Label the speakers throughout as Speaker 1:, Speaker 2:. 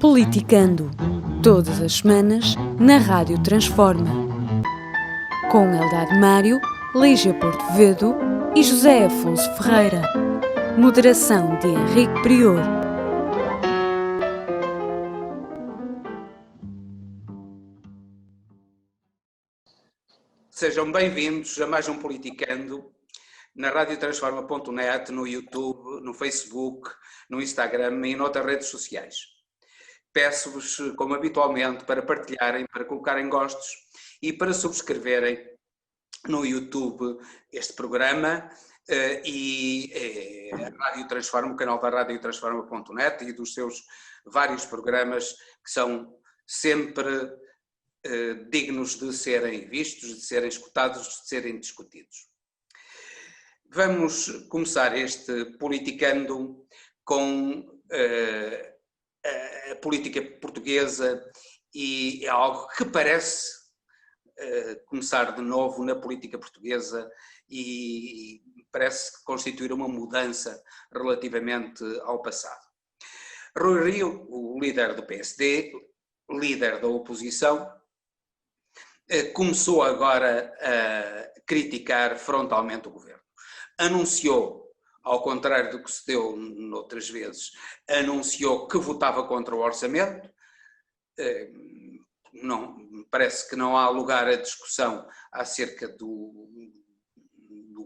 Speaker 1: Politicando, todas as semanas, na Rádio Transforma. Com Eldad Mário, Lígia Portovedo e José Afonso Ferreira. Moderação de Henrique Prior.
Speaker 2: Sejam bem-vindos a mais um Politicando, na radiotransforma.net, no YouTube, no Facebook, no Instagram e noutras redes sociais. Peço-vos, como habitualmente, para partilharem, para colocarem gostos e para subscreverem no YouTube este programa e a Rádio Transforma, o canal da radiotransforma.net e dos seus vários programas que são sempre dignos de serem vistos, de serem escutados, de serem discutidos. Vamos começar este Politicando com a política portuguesa e é algo que parece começar de novo na política portuguesa e parece constituir uma mudança relativamente ao passado. Rui Rio, o líder do PSD, líder da oposição, começou agora a criticar frontalmente o governo. Anunciou, ao contrário do que se deu noutras vezes, anunciou que votava contra o orçamento. Não, parece que não há lugar à discussão acerca do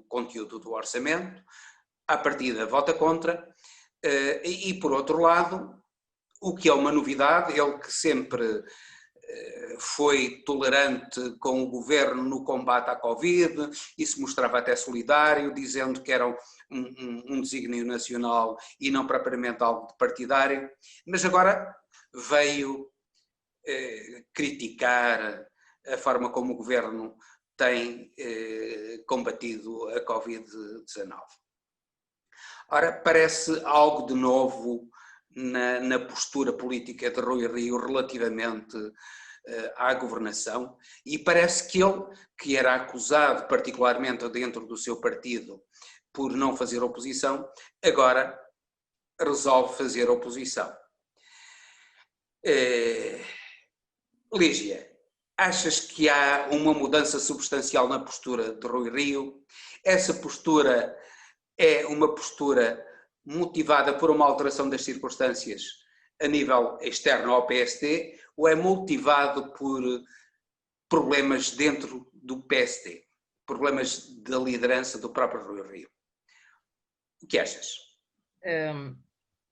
Speaker 2: conteúdo do orçamento. À partida, vota contra. E, por outro lado, o que é uma novidade, ele que sempre foi tolerante com o governo no combate à Covid e se mostrava até solidário, dizendo que era um desígnio nacional e não propriamente algo de partidário, mas agora veio criticar a forma como o governo tem combatido a Covid-19. Ora, parece algo de novo na postura política de Rui Rio relativamente à governação e parece que ele, que era acusado particularmente dentro do seu partido por não fazer oposição, agora resolve fazer oposição. Lígia, achas que há uma mudança substancial na postura de Rui Rio? Essa postura é uma postura motivada por uma alteração das circunstâncias a nível externo ao PSD ou é motivado por problemas dentro do PSD, problemas da liderança do próprio Rui Rio? O que achas?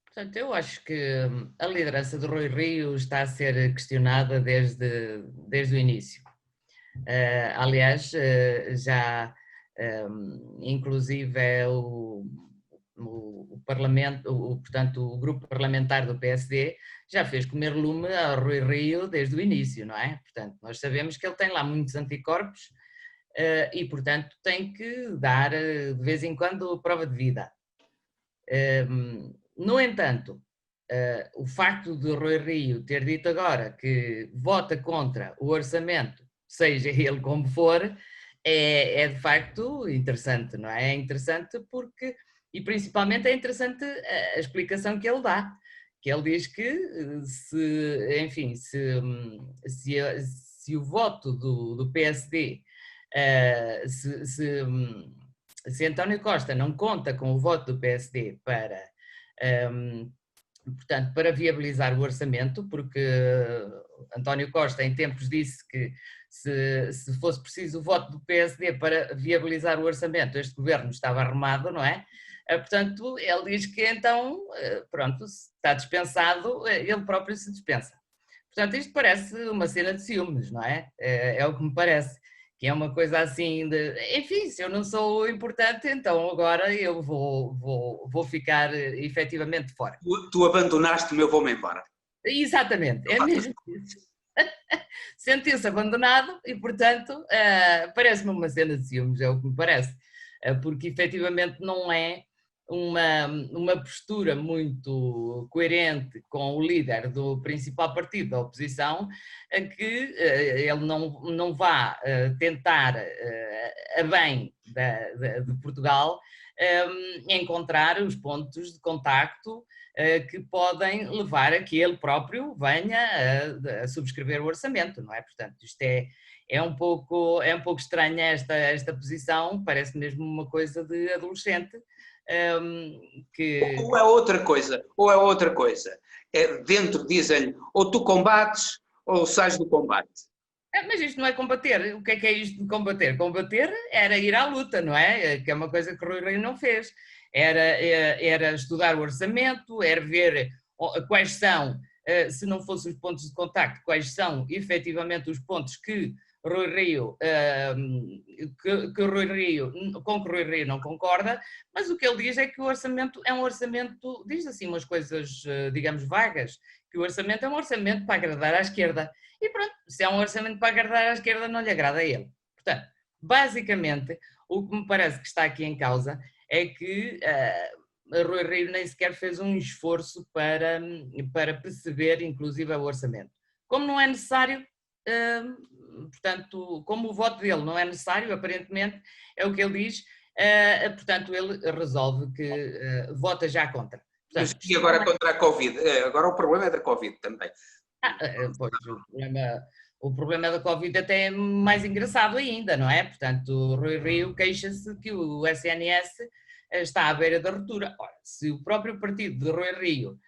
Speaker 3: Portanto, eu acho que a liderança do Rui Rio está a ser questionada desde o início. Aliás, já inclusive o Parlamento, portanto, o grupo parlamentar do PSD já fez comer lume a Rui Rio desde o início, não é? Portanto, nós sabemos que ele tem lá muitos anticorpos e, portanto, tem que dar de vez em quando prova de vida. No entanto, o facto de Rui Rio ter dito agora que vota contra o orçamento, seja ele como for, é de facto interessante, não é? É interessante porque, e principalmente é interessante a explicação que ele dá, que ele diz que se o voto do PSD, se António Costa não conta com o voto do PSD portanto, para viabilizar o orçamento, porque António Costa em tempos disse que se fosse preciso o voto do PSD para viabilizar o orçamento, este governo estava arrumado, não é? Portanto, ele diz que então, pronto, está dispensado, ele próprio se dispensa. Portanto, isto parece uma cena de ciúmes, não é? É o que me parece, que é uma coisa assim de, enfim, se eu não sou importante, então agora eu vou ficar efetivamente fora.
Speaker 2: Tu abandonaste-me, eu vou-me embora.
Speaker 3: Exatamente, é mesmo isso. Sentiu-se abandonado e, portanto, parece-me uma cena de ciúmes, é o que me parece, porque efetivamente não é uma postura muito coerente com o líder do principal partido da oposição, que ele não vá tentar, a bem de Portugal, encontrar os pontos de contacto que podem levar a que ele próprio venha a subscrever o orçamento, não é? Portanto, isto é um pouco estranha esta posição, parece mesmo uma coisa de adolescente.
Speaker 2: Ou é outra coisa. Dentro dizem-lhe, ou tu combates ou sais do combate.
Speaker 3: Mas isto não é combater. O que é isto de combater? Combater era ir à luta, não é? Que é uma coisa que o Rui Rio não fez. Era estudar o orçamento, era ver quais são, se não fossem os pontos de contacto, quais são efetivamente os pontos que Rui Rio, com que Rui Rio não concorda, mas o que ele diz é que o orçamento é um orçamento, diz assim umas coisas, digamos, vagas, que o orçamento é um orçamento para agradar à esquerda. E pronto, se é um orçamento para agradar à esquerda, não lhe agrada a ele. Portanto, basicamente, o que me parece que está aqui em causa é que Rui Rio nem sequer fez um esforço para perceber, inclusive, o orçamento. Como não é necessário, portanto, como o voto dele não é necessário, aparentemente, é o que ele diz, portanto, ele resolve que vota já contra. Portanto,
Speaker 2: e agora contra a Covid? Agora o problema é da Covid também.
Speaker 3: Pois, o problema da Covid até é mais engraçado ainda, não é? Portanto, o Rui Rio queixa-se que o SNS está à beira da ruptura. Ora, se o próprio partido de Rui Rio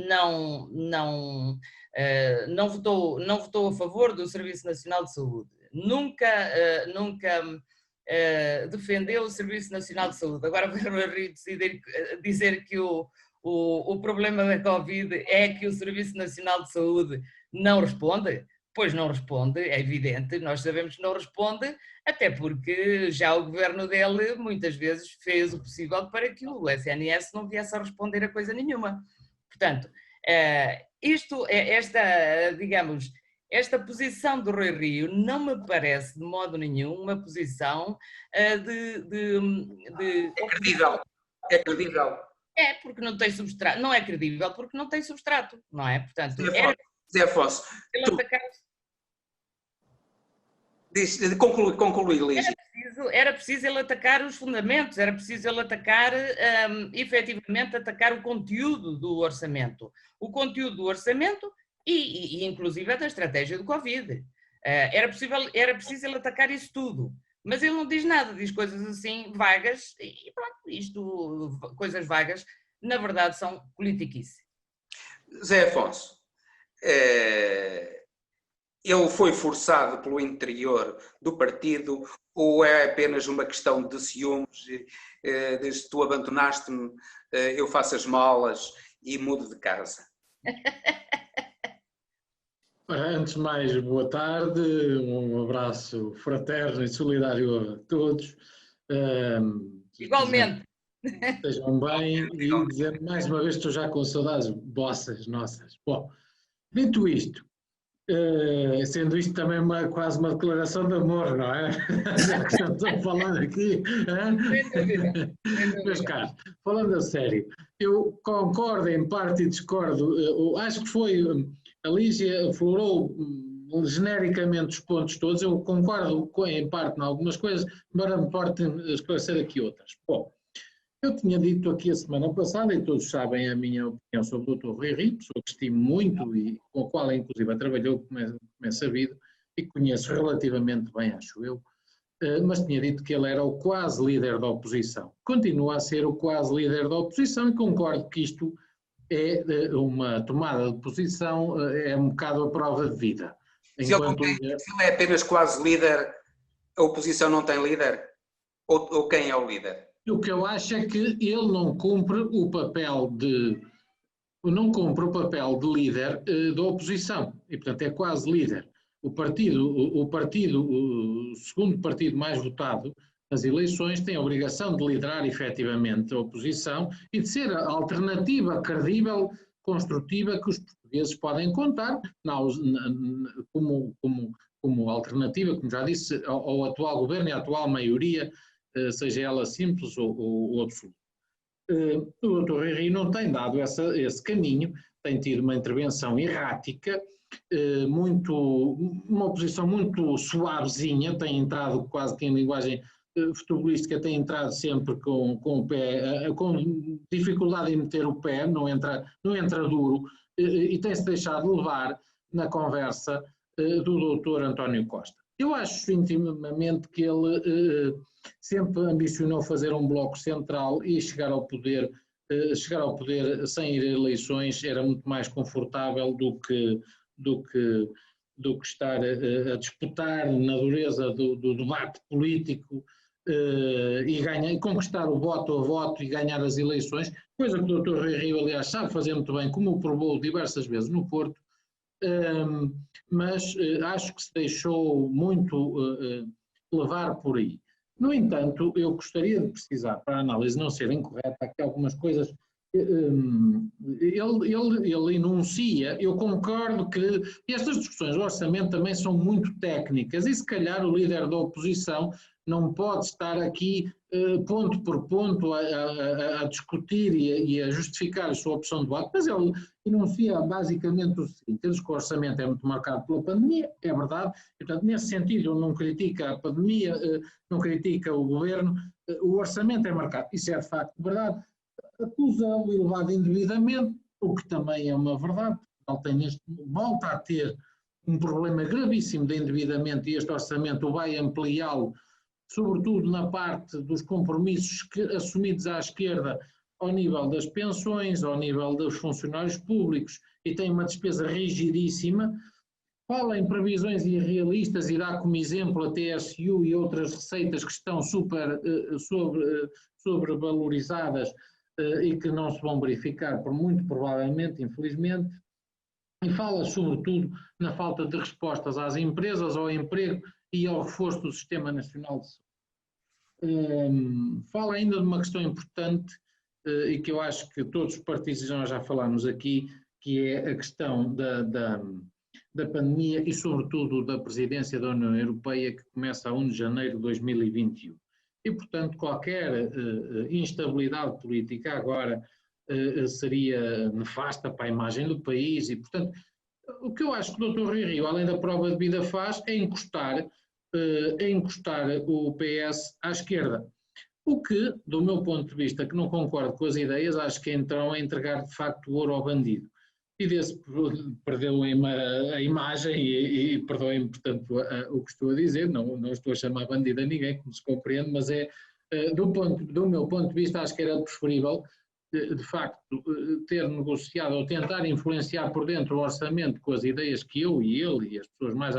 Speaker 3: não votou a favor do Serviço Nacional de Saúde, nunca defendeu o Serviço Nacional de Saúde, agora vai Rui Rio dizer que o problema da Covid é que o Serviço Nacional de Saúde não responde? Pois não responde, é evidente, nós sabemos que não responde, até porque já o governo dele muitas vezes fez o possível para que o SNS não viesse a responder a coisa nenhuma. Portanto, esta posição do Rui Rio não me parece de modo nenhum uma posição de...
Speaker 2: É credível. É credível.
Speaker 3: É, porque não tem substrato. Não é credível porque não tem substrato, não é? Portanto,
Speaker 2: Zé Afonso, conclui, Lígia.
Speaker 3: Era preciso ele atacar os fundamentos, era preciso ele atacar, efetivamente, atacar o conteúdo do orçamento. O conteúdo do orçamento e inclusive a da estratégia do Covid. Era preciso ele atacar isso tudo. Mas ele não diz nada, diz coisas assim vagas, e pronto, coisas vagas, na verdade são politiquice.
Speaker 2: Zé Afonso, ele foi forçado pelo interior do partido ou é apenas uma questão de ciúmes, desde que tu abandonaste-me, eu faço as malas e mudo de casa?
Speaker 4: Antes de mais, boa tarde, um abraço fraterno e solidário a todos.
Speaker 3: Igualmente.
Speaker 4: Estejam bem e dizer mais uma vez que estou já com saudades vossas, nossas. Bom, dito isto, sendo isto também quase uma declaração de amor, não é? Já que estamos a falar aqui. Meus caros, falando a sério, eu concordo em parte e discordo, acho que foi... A Lígia aflorou genericamente os pontos todos, eu concordo em parte em algumas coisas, embora me importe esclarecer aqui outras. Bom, eu tinha dito aqui a semana passada, e todos sabem a minha opinião sobre o Dr. Rui Rio, pessoa que estimo muito e com a qual inclusive trabalhou, como é sabido, e conheço relativamente bem, acho eu, mas tinha dito que ele era o quase líder da oposição. Continua a ser o quase líder da oposição e concordo que isto é uma tomada de posição, é um bocado a prova de vida.
Speaker 2: Se ele é apenas quase líder, a oposição não tem líder? Ou quem é o líder?
Speaker 4: O que eu acho é que ele não cumpre o papel de líder da oposição e, portanto, é quase líder. O segundo partido mais votado nas eleições tem a obrigação de liderar efetivamente a oposição e de ser a alternativa credível, construtiva que os portugueses podem contar como alternativa, como já disse, ao atual governo e à atual maioria, seja ela simples ou absoluta. O Dr. Rui Rio não tem dado esse caminho, tem tido uma intervenção errática, uma oposição muito suavezinha, tem entrado quase que em linguagem futebolística, tem entrado sempre com o pé, com dificuldade em meter o pé, não entra duro, e tem-se deixado levar na conversa do Dr. António Costa. Eu acho intimamente que ele sempre ambicionou fazer um bloco central e chegar ao poder sem ir a eleições era muito mais confortável do que estar a disputar na dureza do debate político e conquistar o voto a voto e ganhar as eleições, coisa que o Dr. Rui Rio, aliás, sabe fazer muito bem, como o provou diversas vezes no Porto, mas acho que se deixou muito levar por aí. No entanto, eu gostaria de precisar, para a análise não ser incorreta, aqui algumas coisas. Ele enuncia, eu concordo que estas discussões do orçamento também são muito técnicas e se calhar o líder da oposição não pode estar aqui ponto por ponto a discutir e a justificar a sua opção de voto, mas ele enuncia basicamente o seguinte: ele diz que o orçamento é muito marcado pela pandemia, é verdade, e, portanto, nesse sentido ele não critica a pandemia, não critica o governo, o orçamento é marcado, isso é de facto verdade. Acusa o elevado endividamento, o que também é uma verdade. Volta a ter um problema gravíssimo de endividamento e este orçamento vai ampliá-lo, sobretudo na parte dos compromissos assumidos à esquerda ao nível das pensões, ao nível dos funcionários públicos, e tem uma despesa rigidíssima. Fala em previsões irrealistas e dá como exemplo a TSU e outras receitas que estão sobrevalorizadas e que não se vão verificar, por muito provavelmente, infelizmente, e fala sobretudo na falta de respostas às empresas, ao emprego e ao reforço do Sistema Nacional de Saúde. Fala ainda de uma questão importante e que eu acho que todos os partidos nós já falámos aqui, que é a questão da pandemia e sobretudo da presidência da União Europeia, que começa a 1 de janeiro de 2021. E, portanto, qualquer instabilidade política agora seria nefasta para a imagem do país e, portanto, o que eu acho que o Dr. Rui Rio, além da prova de vida, faz é encostar o PS à esquerda. O que, do meu ponto de vista, que não concordo com as ideias, acho que então é entregar de facto o ouro ao bandido. E desse perdeu a imagem e perdoem-me, portanto, o que estou a dizer, não estou a chamar bandido a ninguém, como se compreende, mas do meu ponto de vista, acho que era preferível, de facto, ter negociado ou tentar influenciar por dentro o orçamento com as ideias que eu e ele e as pessoas mais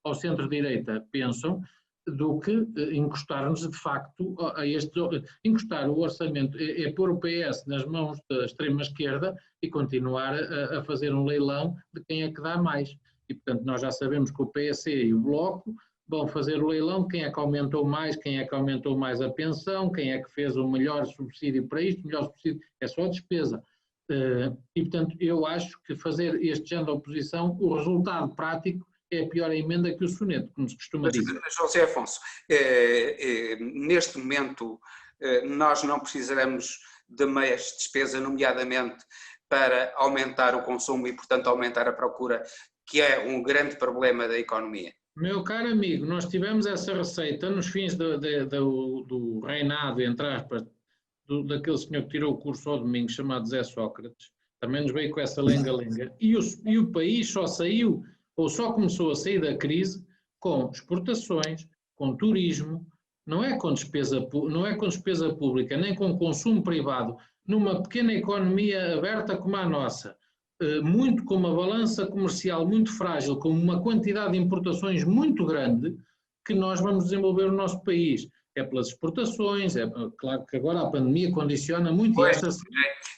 Speaker 4: ao centro-direita pensam, do que encostar-nos de facto encostar o orçamento, é pôr o PS nas mãos da extrema-esquerda e continuar a fazer um leilão de quem é que dá mais. E, portanto, nós já sabemos que o PSD e o Bloco vão fazer o leilão, quem é que aumentou mais a pensão, quem é que fez o melhor subsídio para isto, o melhor subsídio, é só despesa. E, portanto, eu acho que fazer este género de oposição, o resultado prático é a pior emenda que o soneto, como se costuma dizer.
Speaker 2: José Afonso, neste momento nós não precisaremos de meias de despesa, nomeadamente para aumentar o consumo e, portanto, aumentar a procura, que é um grande problema da economia.
Speaker 4: Meu caro amigo, nós tivemos essa receita nos fins do reinado, entre aspas, daquele senhor que tirou o curso ao domingo, chamado Zé Sócrates, também nos veio com essa lenga-lenga, e o país só saiu, ou só começou a sair da crise com exportações, com turismo, não é com despesa pública, nem com consumo privado, numa pequena economia aberta como a nossa, muito com uma balança comercial muito frágil, com uma quantidade de importações muito grande, que nós vamos desenvolver o nosso país. É pelas exportações, é claro que agora a pandemia condiciona muito.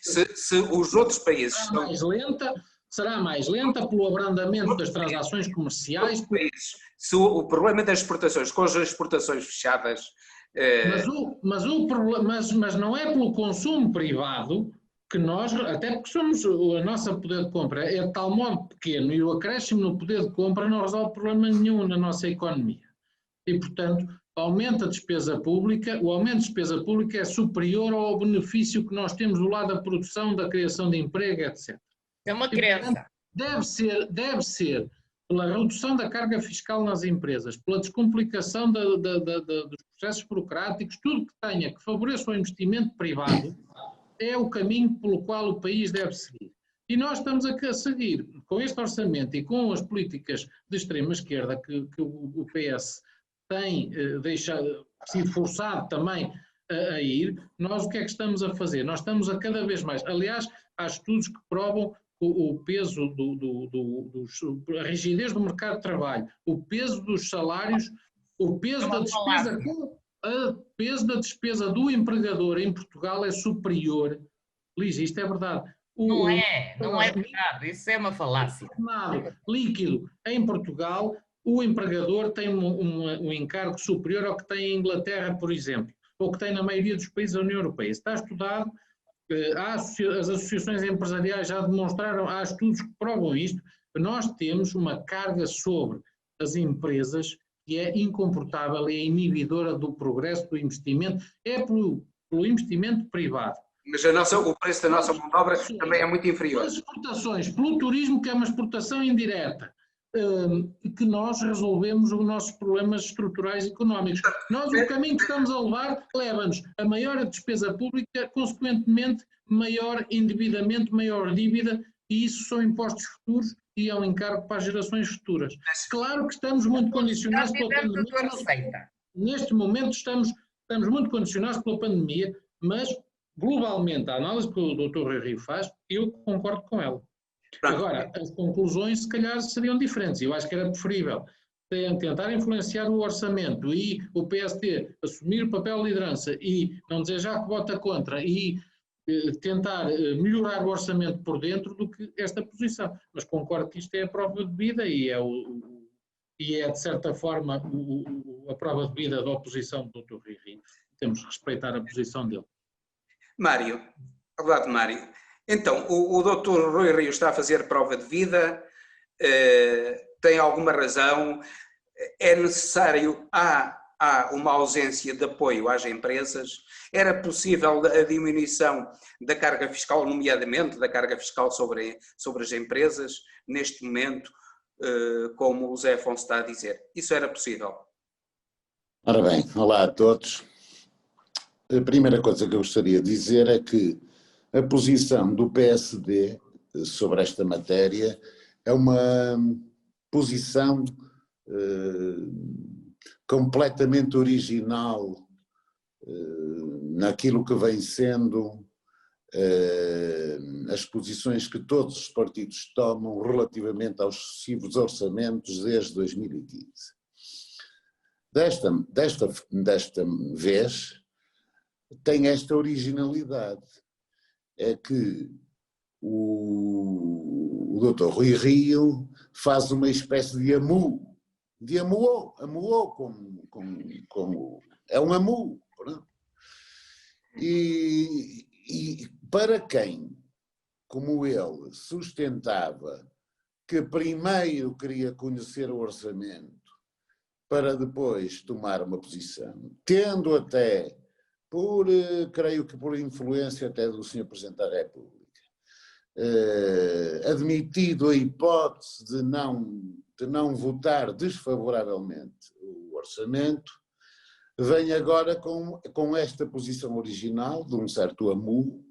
Speaker 2: Se os outros países
Speaker 4: será mais lenta pelo abrandamento das transações comerciais.
Speaker 2: Se o problema das exportações, com as exportações fechadas...
Speaker 4: Mas não é pelo consumo privado que nós, até porque a nossa poder de compra é de tal modo pequeno e o acréscimo no poder de compra não resolve problema nenhum na nossa economia. E, portanto, aumenta a despesa pública, o aumento de despesa pública é superior ao benefício que nós temos do lado da produção, da criação de emprego, etc.
Speaker 3: É uma
Speaker 4: E, portanto,
Speaker 3: crença.
Speaker 4: deve ser pela redução da carga fiscal nas empresas, pela descomplicação dos processos burocráticos, tudo que tenha que favoreça o investimento privado, é o caminho pelo qual o país deve seguir. E nós estamos a seguir, com este orçamento e com as políticas de extrema-esquerda que o PS tem sido forçado também a ir, nós o que é que estamos a fazer? Nós estamos a cada vez mais, aliás, há estudos que provam o peso a rigidez do mercado de trabalho, o peso dos salários, o peso da despesa do empregador em Portugal é superior. Lígia, isto é verdade.
Speaker 3: Não é verdade, isso é uma falácia.
Speaker 4: Líquido em Portugal, o empregador tem um encargo superior ao que tem em Inglaterra, por exemplo, ou que tem na maioria dos países da União Europeia. Está estudado, as associações empresariais já demonstraram, há estudos que provam isto, que nós temos uma carga sobre as empresas que é incomportável, é inibidora do progresso do investimento, é pelo investimento privado.
Speaker 2: Mas o preço da nossa mão de obra também é muito inferior.
Speaker 4: As exportações, pelo turismo, que é uma exportação indireta, que nós resolvemos os nossos problemas estruturais e económicos. Nós, o caminho que estamos a levar, leva-nos a maior despesa pública, consequentemente, maior endividamento, maior dívida, e isso são impostos futuros e é um encargo para as gerações futuras. Claro que estamos muito condicionados pela pandemia. Neste momento estamos muito condicionados pela pandemia, mas globalmente a análise que o Dr. Rui Rio faz, eu concordo com ela. Agora, as conclusões se calhar seriam diferentes. Eu acho que era preferível tentar influenciar o orçamento e o PSD assumir o papel de liderança e não dizer já que vota contra e tentar melhorar o orçamento por dentro do que esta posição. Mas concordo que isto é a prova de vida e é de certa forma a prova de vida da oposição do Dr. Rui Rio. Temos que respeitar a posição dele.
Speaker 2: Mário, obrigado Mário. Então, o Dr. Rui Rio está a fazer prova de vida, tem alguma razão, é necessário, há uma ausência de apoio às empresas, era possível a diminuição da carga fiscal, nomeadamente da carga fiscal sobre as empresas, neste momento, como o Zé Afonso está a dizer. Isso era possível?
Speaker 5: Ora bem, olá a todos. A primeira coisa que eu gostaria de dizer é que a posição do PSD sobre esta matéria é uma posição completamente original naquilo que vem sendo as posições que todos os partidos tomam relativamente aos sucessivos orçamentos desde 2015. Desta vez tem esta originalidade. É que o Dr. Rui Rio faz uma espécie de amuou como é um amu. E para quem, como ele, sustentava que primeiro queria conhecer o orçamento para depois tomar uma posição, tendo até creio que por influência até do Sr. Presidente da República, admitido a hipótese de não votar desfavoravelmente o orçamento, vem agora com esta posição original, de um certo amu,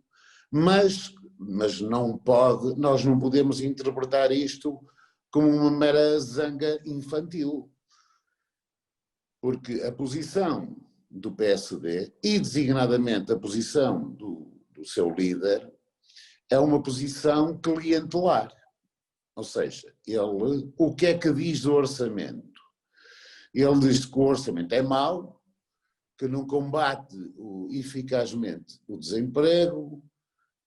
Speaker 5: mas nós não podemos interpretar isto como uma mera zanga infantil, porque a posição do PSD, e designadamente a posição do seu líder, é uma posição clientelar. Ou seja, ele, o que é que diz do orçamento? Ele diz que o orçamento é mau, que não combate eficazmente o desemprego,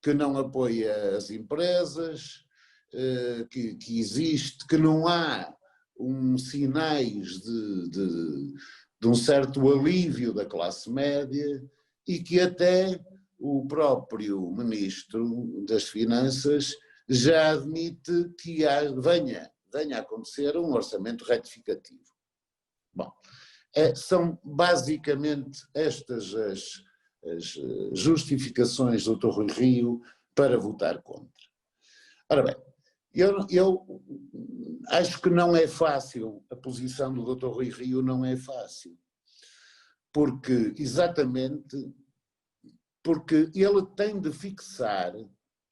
Speaker 5: que não apoia as empresas, que existe, que não há sinais de um certo alívio da classe média e que até o próprio Ministro das Finanças já admite que venha a acontecer um orçamento retificativo. Bom, São basicamente estas as justificações do Dr. Rui Rio para votar contra. Ora bem, eu acho que não é fácil, a posição do Dr. Rui Rio não é fácil, exatamente porque ele tem de fixar,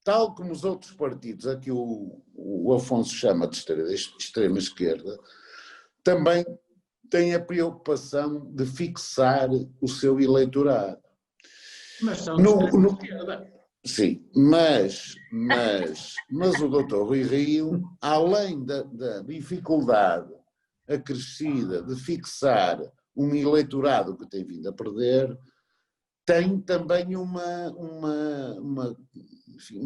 Speaker 5: tal como os outros partidos, a que o Afonso chama de extrema esquerda, também tem a preocupação de fixar o seu eleitorado.
Speaker 4: Mas são de extrema esquerda.
Speaker 5: Sim, mas o Dr. Rui Rio, além da dificuldade acrescida de fixar um eleitorado que tem vindo a perder, tem também uma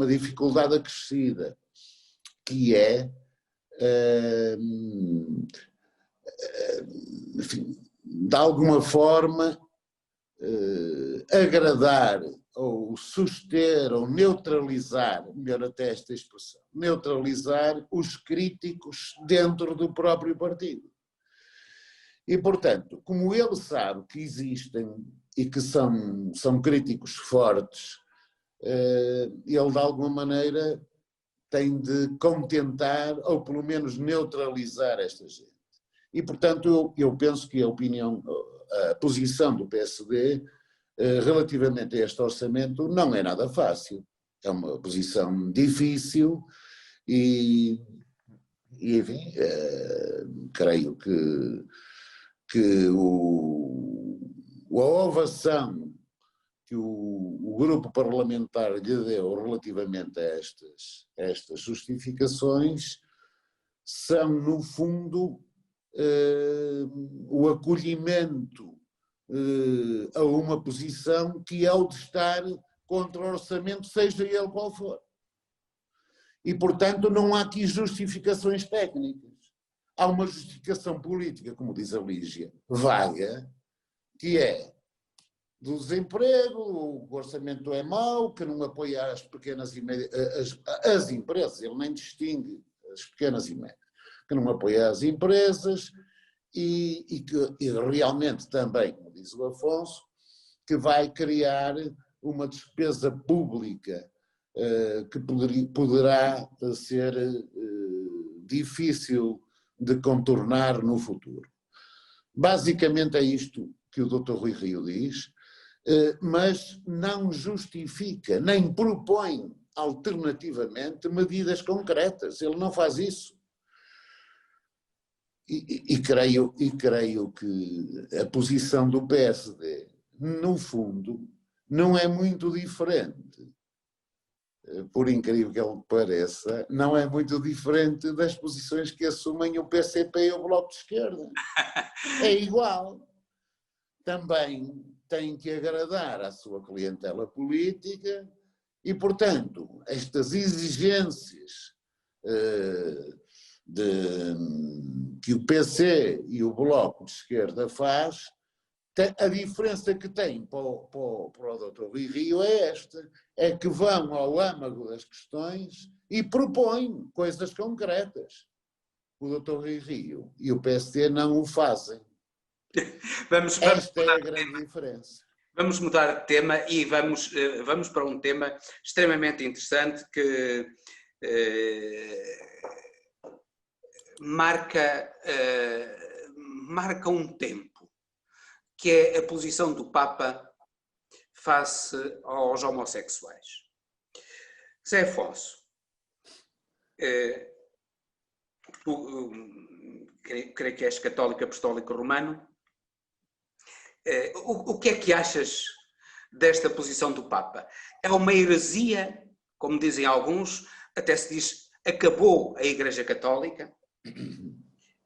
Speaker 5: dificuldade acrescida, que é, enfim, de alguma forma, agradar ou suster ou neutralizar, melhor até esta expressão, neutralizar os críticos dentro do próprio partido. E, portanto, como ele sabe que existem e que são críticos fortes, ele de alguma maneira tem de contentar ou pelo menos neutralizar esta gente. E, portanto, eu penso que a posição do PSD relativamente a este orçamento não é nada fácil. É uma posição difícil e enfim, creio que a ovação que o grupo parlamentar lhe deu relativamente a estas justificações são, no fundo, o acolhimento a uma posição que é o de estar contra o orçamento, seja ele qual for. E, portanto, não há aqui justificações técnicas. Há uma justificação política, como diz a Lígia, vaga, que é do desemprego, o orçamento é mau, que não apoia as pequenas e médias, as empresas, ele nem distingue as pequenas e médias, que não apoia as empresas e que realmente também, como diz o Afonso, que vai criar uma despesa pública que poderá ser difícil de contornar no futuro. Basicamente é isto que o Dr. Rui Rio diz, mas não justifica, nem propõe alternativamente medidas concretas. Ele não faz isso. E creio que a posição do PSD, no fundo, não é muito diferente. Por incrível que ele pareça, não é muito diferente das posições que assumem o PCP e o Bloco de Esquerda. É igual. Também tem que agradar à sua clientela política e, portanto, estas exigências que o PC e o Bloco de Esquerda faz, a diferença que tem para o Dr. Rui Rio é esta, é que vão ao âmago das questões e propõem coisas concretas. O Dr. Rui Rio e o PSD não o fazem. Esta é a grande diferença.
Speaker 2: Vamos mudar de tema e vamos para um tema extremamente interessante que marca um tempo, que é a posição do Papa face aos homossexuais. Zé Afonso, creio que és católico apostólico romano. O que é que achas desta posição do Papa? É uma heresia, como dizem alguns, até se diz acabou a Igreja Católica?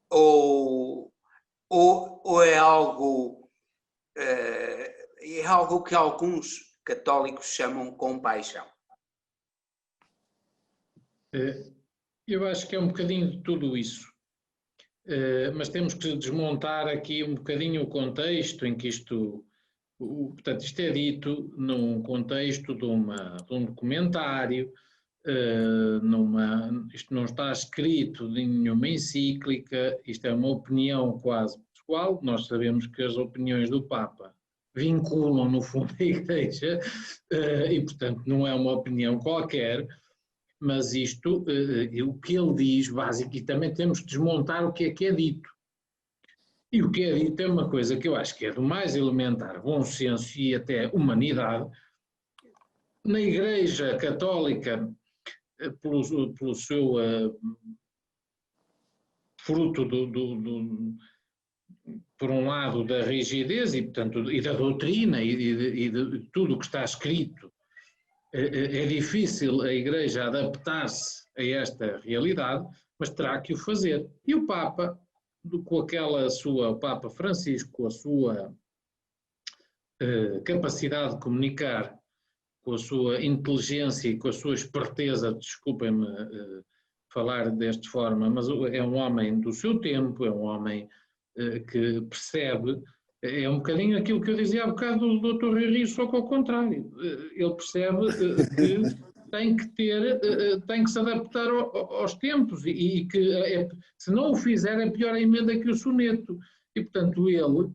Speaker 2: Ou é algo que alguns católicos chamam compaixão?
Speaker 4: Eu acho que é um bocadinho de tudo isso. Mas temos que desmontar aqui um bocadinho o contexto em que portanto, isto é dito num contexto de um documentário, isto não está escrito em nenhuma encíclica, isto é uma opinião quase pessoal. Nós sabemos que as opiniões do Papa vinculam, no fundo, a Igreja e, portanto, não é uma opinião qualquer, mas isto, o que ele diz, básico, e também temos que desmontar o que é dito. E o que é dito é uma coisa que eu acho que é do mais elementar bom senso e até humanidade. Na Igreja Católica, pelo seu fruto por um lado da rigidez e, portanto, e da doutrina e de tudo o que está escrito, é difícil a Igreja adaptar-se a esta realidade, mas terá que o fazer. E o Papa, o Papa Francisco, com a sua capacidade de comunicar, com a sua inteligência e com a sua esperteza, desculpem-me falar desta forma, mas é um homem do seu tempo, é um homem que percebe, é um bocadinho aquilo que eu dizia há bocado do Dr. Rui Rio, só que ao contrário, ele percebe que tem que se adaptar aos tempos e que se não o fizer é pior a emenda que o soneto. E, portanto, ele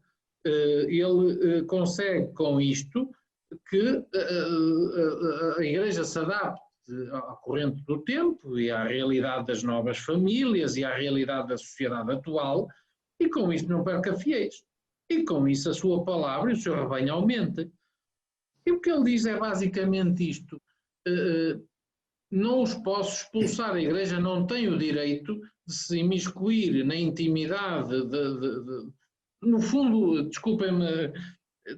Speaker 4: consegue com isto que a Igreja se adapte à corrente do tempo e à realidade das novas famílias e à realidade da sociedade atual, e com isto não perca fiéis. E com isso a sua palavra e o seu rebanho aumenta. E o que ele diz é basicamente isto. Não os posso expulsar, a Igreja não tem o direito de se imiscuir na intimidade, no fundo, desculpem-me,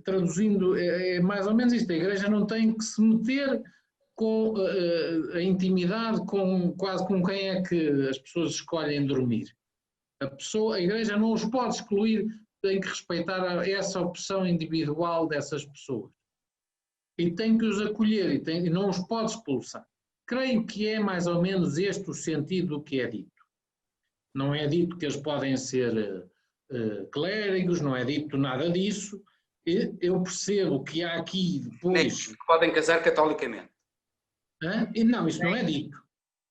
Speaker 4: traduzindo, é mais ou menos isto, a Igreja não tem que se meter com a intimidade, quase com quem é que as pessoas escolhem dormir. A Igreja não os pode excluir, tem que respeitar essa opção individual dessas pessoas. E tem que os acolher e não os pode expulsar. Creio que é mais ou menos este o sentido do que é dito. Não é dito que eles podem ser clérigos, não é dito nada disso. Eu percebo que há aqui depois...
Speaker 2: Que podem casar catolicamente.
Speaker 4: Não, isso não é dito.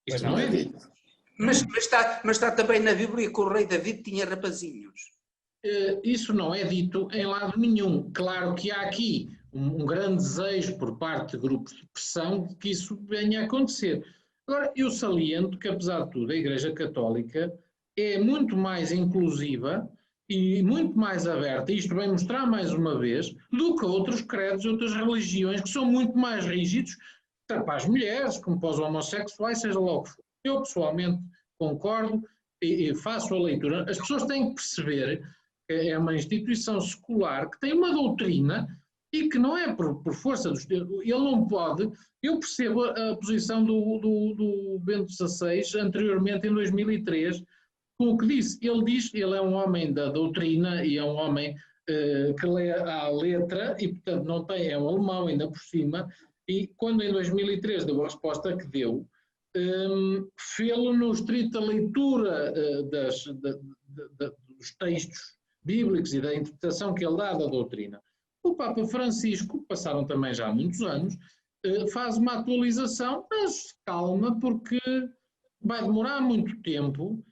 Speaker 4: Isso não é dito.
Speaker 2: Mas está também na Bíblia que o rei David tinha rapazinhos.
Speaker 4: Isso não é dito em lado nenhum. Claro que há aqui um grande desejo por parte de grupos de pressão de que isso venha a acontecer. Agora, eu saliento que, apesar de tudo, a Igreja Católica é muito mais inclusiva e muito mais aberta, e isto vem mostrar mais uma vez, do que outros credos, outras religiões que são muito mais rígidos, tanto para as mulheres como para os homossexuais, seja lá o que for. Eu pessoalmente concordo e faço a leitura. As pessoas têm que perceber que é uma instituição secular que tem uma doutrina e que não é por força dos... Ele não pode... Eu percebo a posição do Bento XVI anteriormente, em 2003, com o que disse. Ele é um homem da doutrina e é um homem que lê à letra e, portanto, é um alemão ainda por cima, e quando em 2003 deu a resposta que deu, fê-lo no estrita leitura dos textos bíblicos e da interpretação que ele dá da doutrina. O Papa Francisco, passaram também já muitos anos, faz uma atualização, mas calma, porque vai demorar muito tempo.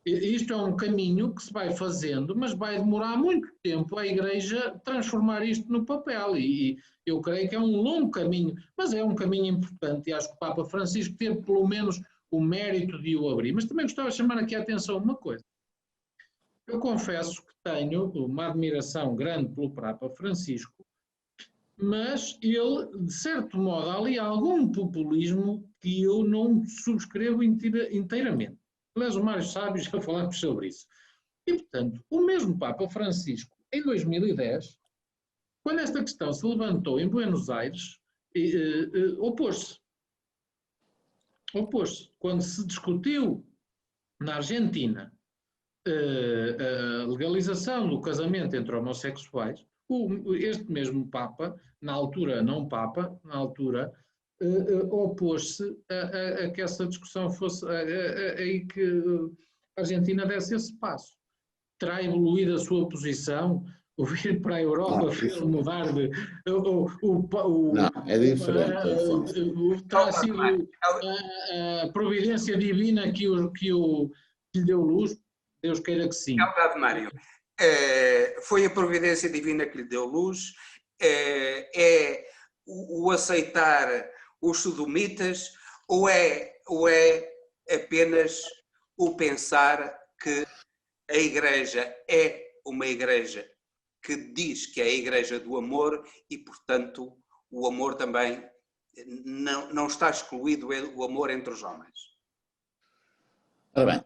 Speaker 4: Isto é um caminho que se vai fazendo, mas vai demorar muito tempo a Igreja transformar isto no papel, e eu creio que é um longo caminho, mas é um caminho importante, e acho que o Papa Francisco teve pelo menos o mérito de o abrir. Mas também gostava de chamar aqui a atenção a uma coisa. Eu confesso que tenho uma admiração grande pelo Papa Francisco, mas ele, de certo modo, há ali algum populismo que eu não subscrevo inteiramente. Aliás, o Mário sabe, já falámos sobre isso. E, portanto, o mesmo Papa Francisco, em 2010, quando esta questão se levantou em Buenos Aires, opôs-se. Opôs-se. Quando se discutiu na Argentina a legalização do casamento entre homossexuais, este mesmo Papa, na altura não Papa, na altura, opôs-se a que essa discussão fosse, aí que a Argentina desse esse passo. Terá evoluído a sua posição? O vir para a Europa fez mudar de...
Speaker 5: não, é diferente.
Speaker 4: Terá sido a providência divina que lhe deu luz? Deus queira que sim.
Speaker 2: É verdade, Mário. Foi a providência divina que lhe deu luz? É o aceitar os sodomitas? Ou é apenas o pensar que a Igreja é uma Igreja que diz que é a Igreja do amor e, portanto, o amor também não está excluído, o amor entre os homens?
Speaker 5: Ora bem,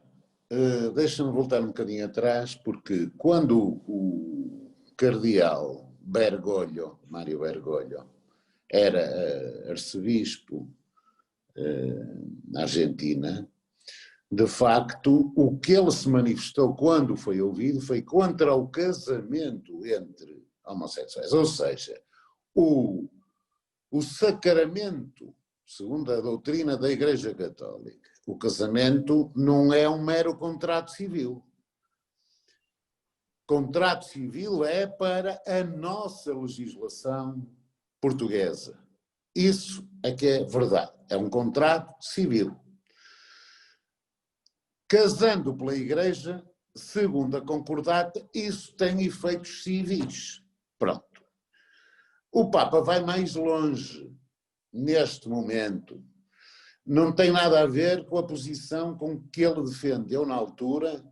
Speaker 5: deixa-me voltar um bocadinho atrás, porque quando o cardeal Bergoglio, Mário Bergoglio, era arcebispo na Argentina, de facto, o que ele se manifestou quando foi ouvido foi contra o casamento entre homossexuais. Ou seja, o sacramento, segundo a doutrina da Igreja Católica, o casamento não é um mero contrato civil. Contrato civil é para a nossa legislação portuguesa. Isso é que é verdade. É um contrato civil. Casando pela Igreja, segundo a concordata, isso tem efeitos civis. Pronto. O Papa vai mais longe neste momento. Não tem nada a ver com a posição com que ele defendeu na altura,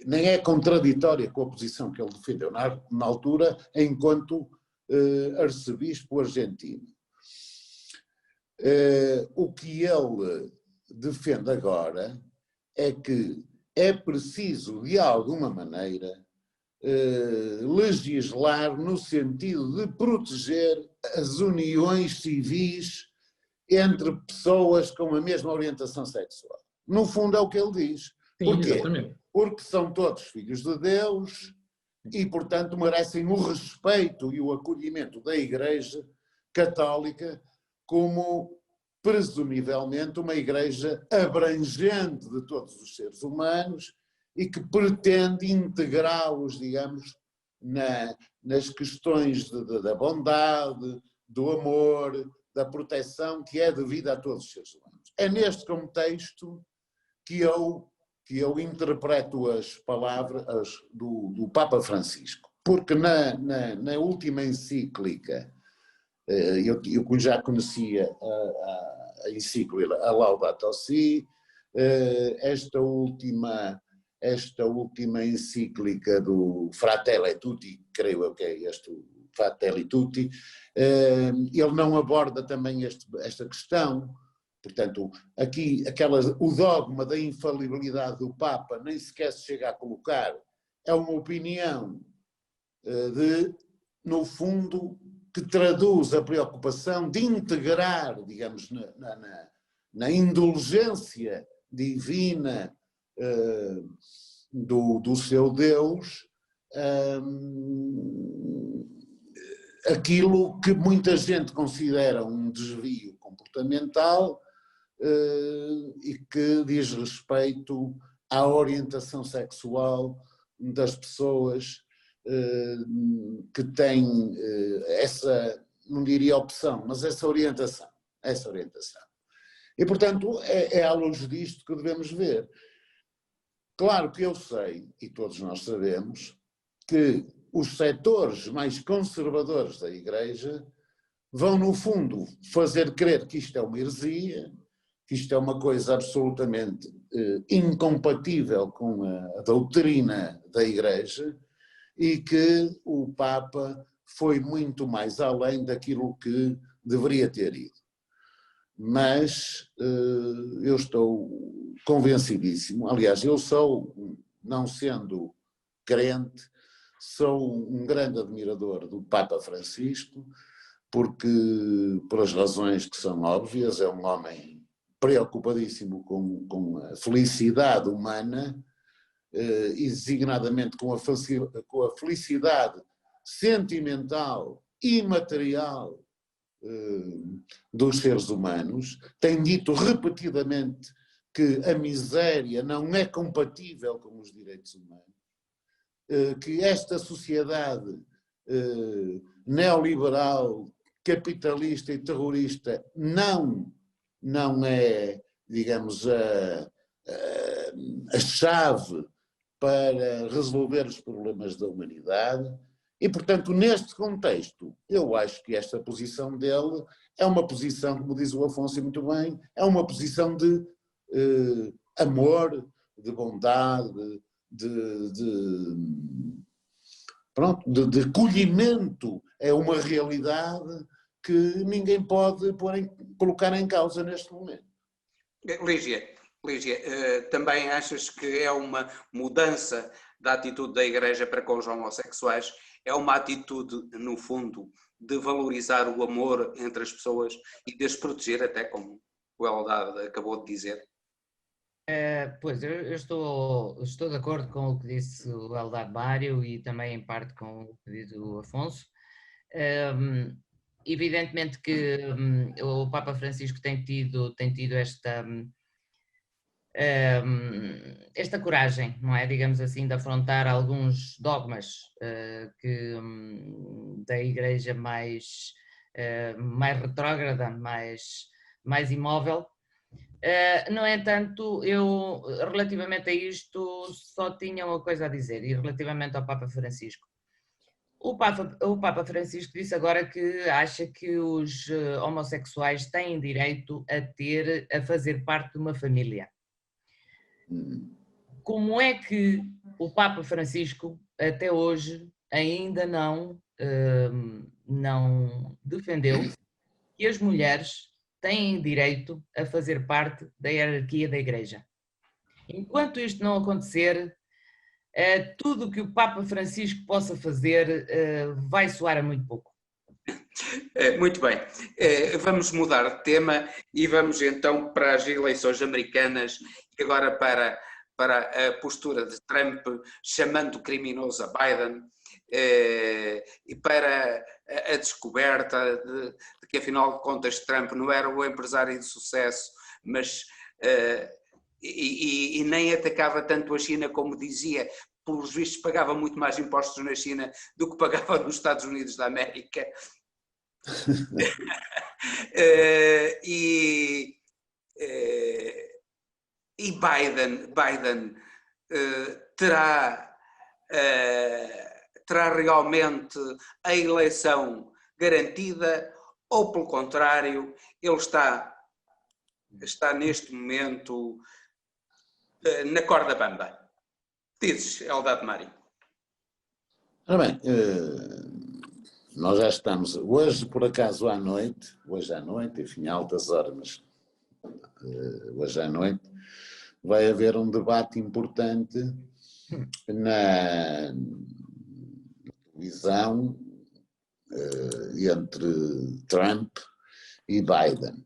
Speaker 5: nem é contraditória com a posição que ele defendeu na altura enquanto arcebispo argentino. O que ele defende agora é que é preciso, de alguma maneira, legislar no sentido de proteger as uniões civis entre pessoas com a mesma orientação sexual. No fundo é o que ele diz.
Speaker 4: Sim,
Speaker 5: porquê?
Speaker 4: exatamente.
Speaker 5: Porque são todos filhos de Deus e, portanto, merecem o respeito e o acolhimento da Igreja Católica como, presumivelmente, uma Igreja abrangente de todos os seres humanos e que pretende integrá-los, digamos, nas questões da bondade, do amor, da proteção que é devida a todos os seres humanos. É neste contexto que eu interpreto as palavras do Papa Francisco, porque na última encíclica, eu já conhecia a encíclica a Laudato Si, esta última encíclica do Fratelli Tutti, creio eu que é este, Fratelli Tutti, ele não aborda também esta questão. Portanto, aqui o dogma da infalibilidade do Papa nem sequer se chega a colocar. É uma opinião no fundo, que traduz a preocupação de integrar, digamos, na indulgência divina do seu Deus, aquilo que muita gente considera um desvio comportamental e que diz respeito à orientação sexual das pessoas que têm essa, não diria opção, mas essa orientação. E, portanto, é à luz disto que devemos ver. Claro que eu sei, e todos nós sabemos, que os setores mais conservadores da Igreja vão, no fundo, fazer crer que isto é uma heresia, que isto é uma coisa absolutamente incompatível com a doutrina da Igreja e que o Papa foi muito mais além daquilo que deveria ter ido. Mas eu estou convencidíssimo, aliás, eu sou, não sendo crente, sou um grande admirador do Papa Francisco, porque, pelas razões que são óbvias, é um homem preocupadíssimo com a felicidade humana e designadamente com a felicidade sentimental e material dos seres humanos. Tem dito repetidamente que a miséria não é compatível com os direitos humanos, que esta sociedade neoliberal, capitalista e terrorista não é, digamos, a chave para resolver os problemas da humanidade e, portanto, neste contexto, eu acho que esta posição dele é uma posição, como diz o Afonso muito bem, é uma posição de amor, de bondade, pronto, de acolhimento. É uma realidade que ninguém pode colocar em causa neste momento.
Speaker 2: Lígia, também achas que é uma mudança da atitude da Igreja para com os homossexuais? É uma atitude, no fundo, de valorizar o amor entre as pessoas e de as proteger, até como o Eldad acabou de dizer?
Speaker 3: Pois, eu estou de acordo com o que disse o Eldad Mário e também em parte com o que disse o Afonso. Evidentemente que o Papa Francisco tem tido esta coragem, não é? Digamos assim, de afrontar alguns dogmas da Igreja mais retrógrada, mais imóvel. No entanto, eu relativamente a isto só tinha uma coisa a dizer, e relativamente ao Papa Francisco. O Papa Francisco disse agora que acha que os homossexuais têm direito a fazer parte de uma família. Como é que o Papa Francisco até hoje ainda não defendeu que as mulheres têm direito a fazer parte da hierarquia da Igreja? Enquanto isto não acontecer, tudo o que o Papa Francisco possa fazer vai soar a muito pouco.
Speaker 2: Muito bem, vamos mudar de tema e vamos então para as eleições americanas e agora para a postura de Trump chamando criminoso a Biden e para a descoberta de que afinal de contas Trump não era o empresário de sucesso, mas e nem atacava tanto a China como dizia. Pelos vistos pagava muito mais impostos na China do que pagava nos Estados Unidos da América. E Biden terá realmente a eleição garantida ou, pelo contrário, ele está neste momento na corda bamba? Dizes, Eldad Mário.
Speaker 5: Ora bem, nós já estamos, hoje por acaso à noite, enfim, a altas horas, mas hoje à noite, vai haver um debate importante na televisão entre Trump e Biden.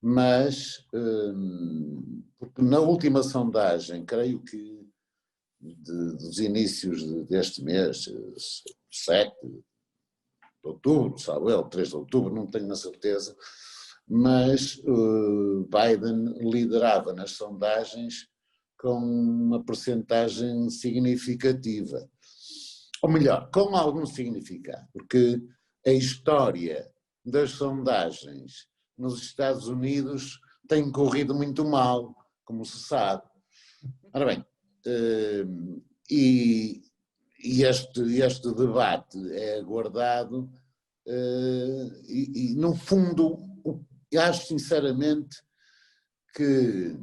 Speaker 5: Mas, porque na última sondagem, creio que dos inícios deste mês, 7 de outubro, sabe eu, 3 de outubro, não tenho a certeza, mas Biden liderava nas sondagens com uma percentagem significativa. Ou melhor, com algum significado, porque a história das sondagens nos Estados Unidos tem corrido muito mal, como se sabe. Ora bem, e este debate é aguardado e no fundo, acho sinceramente que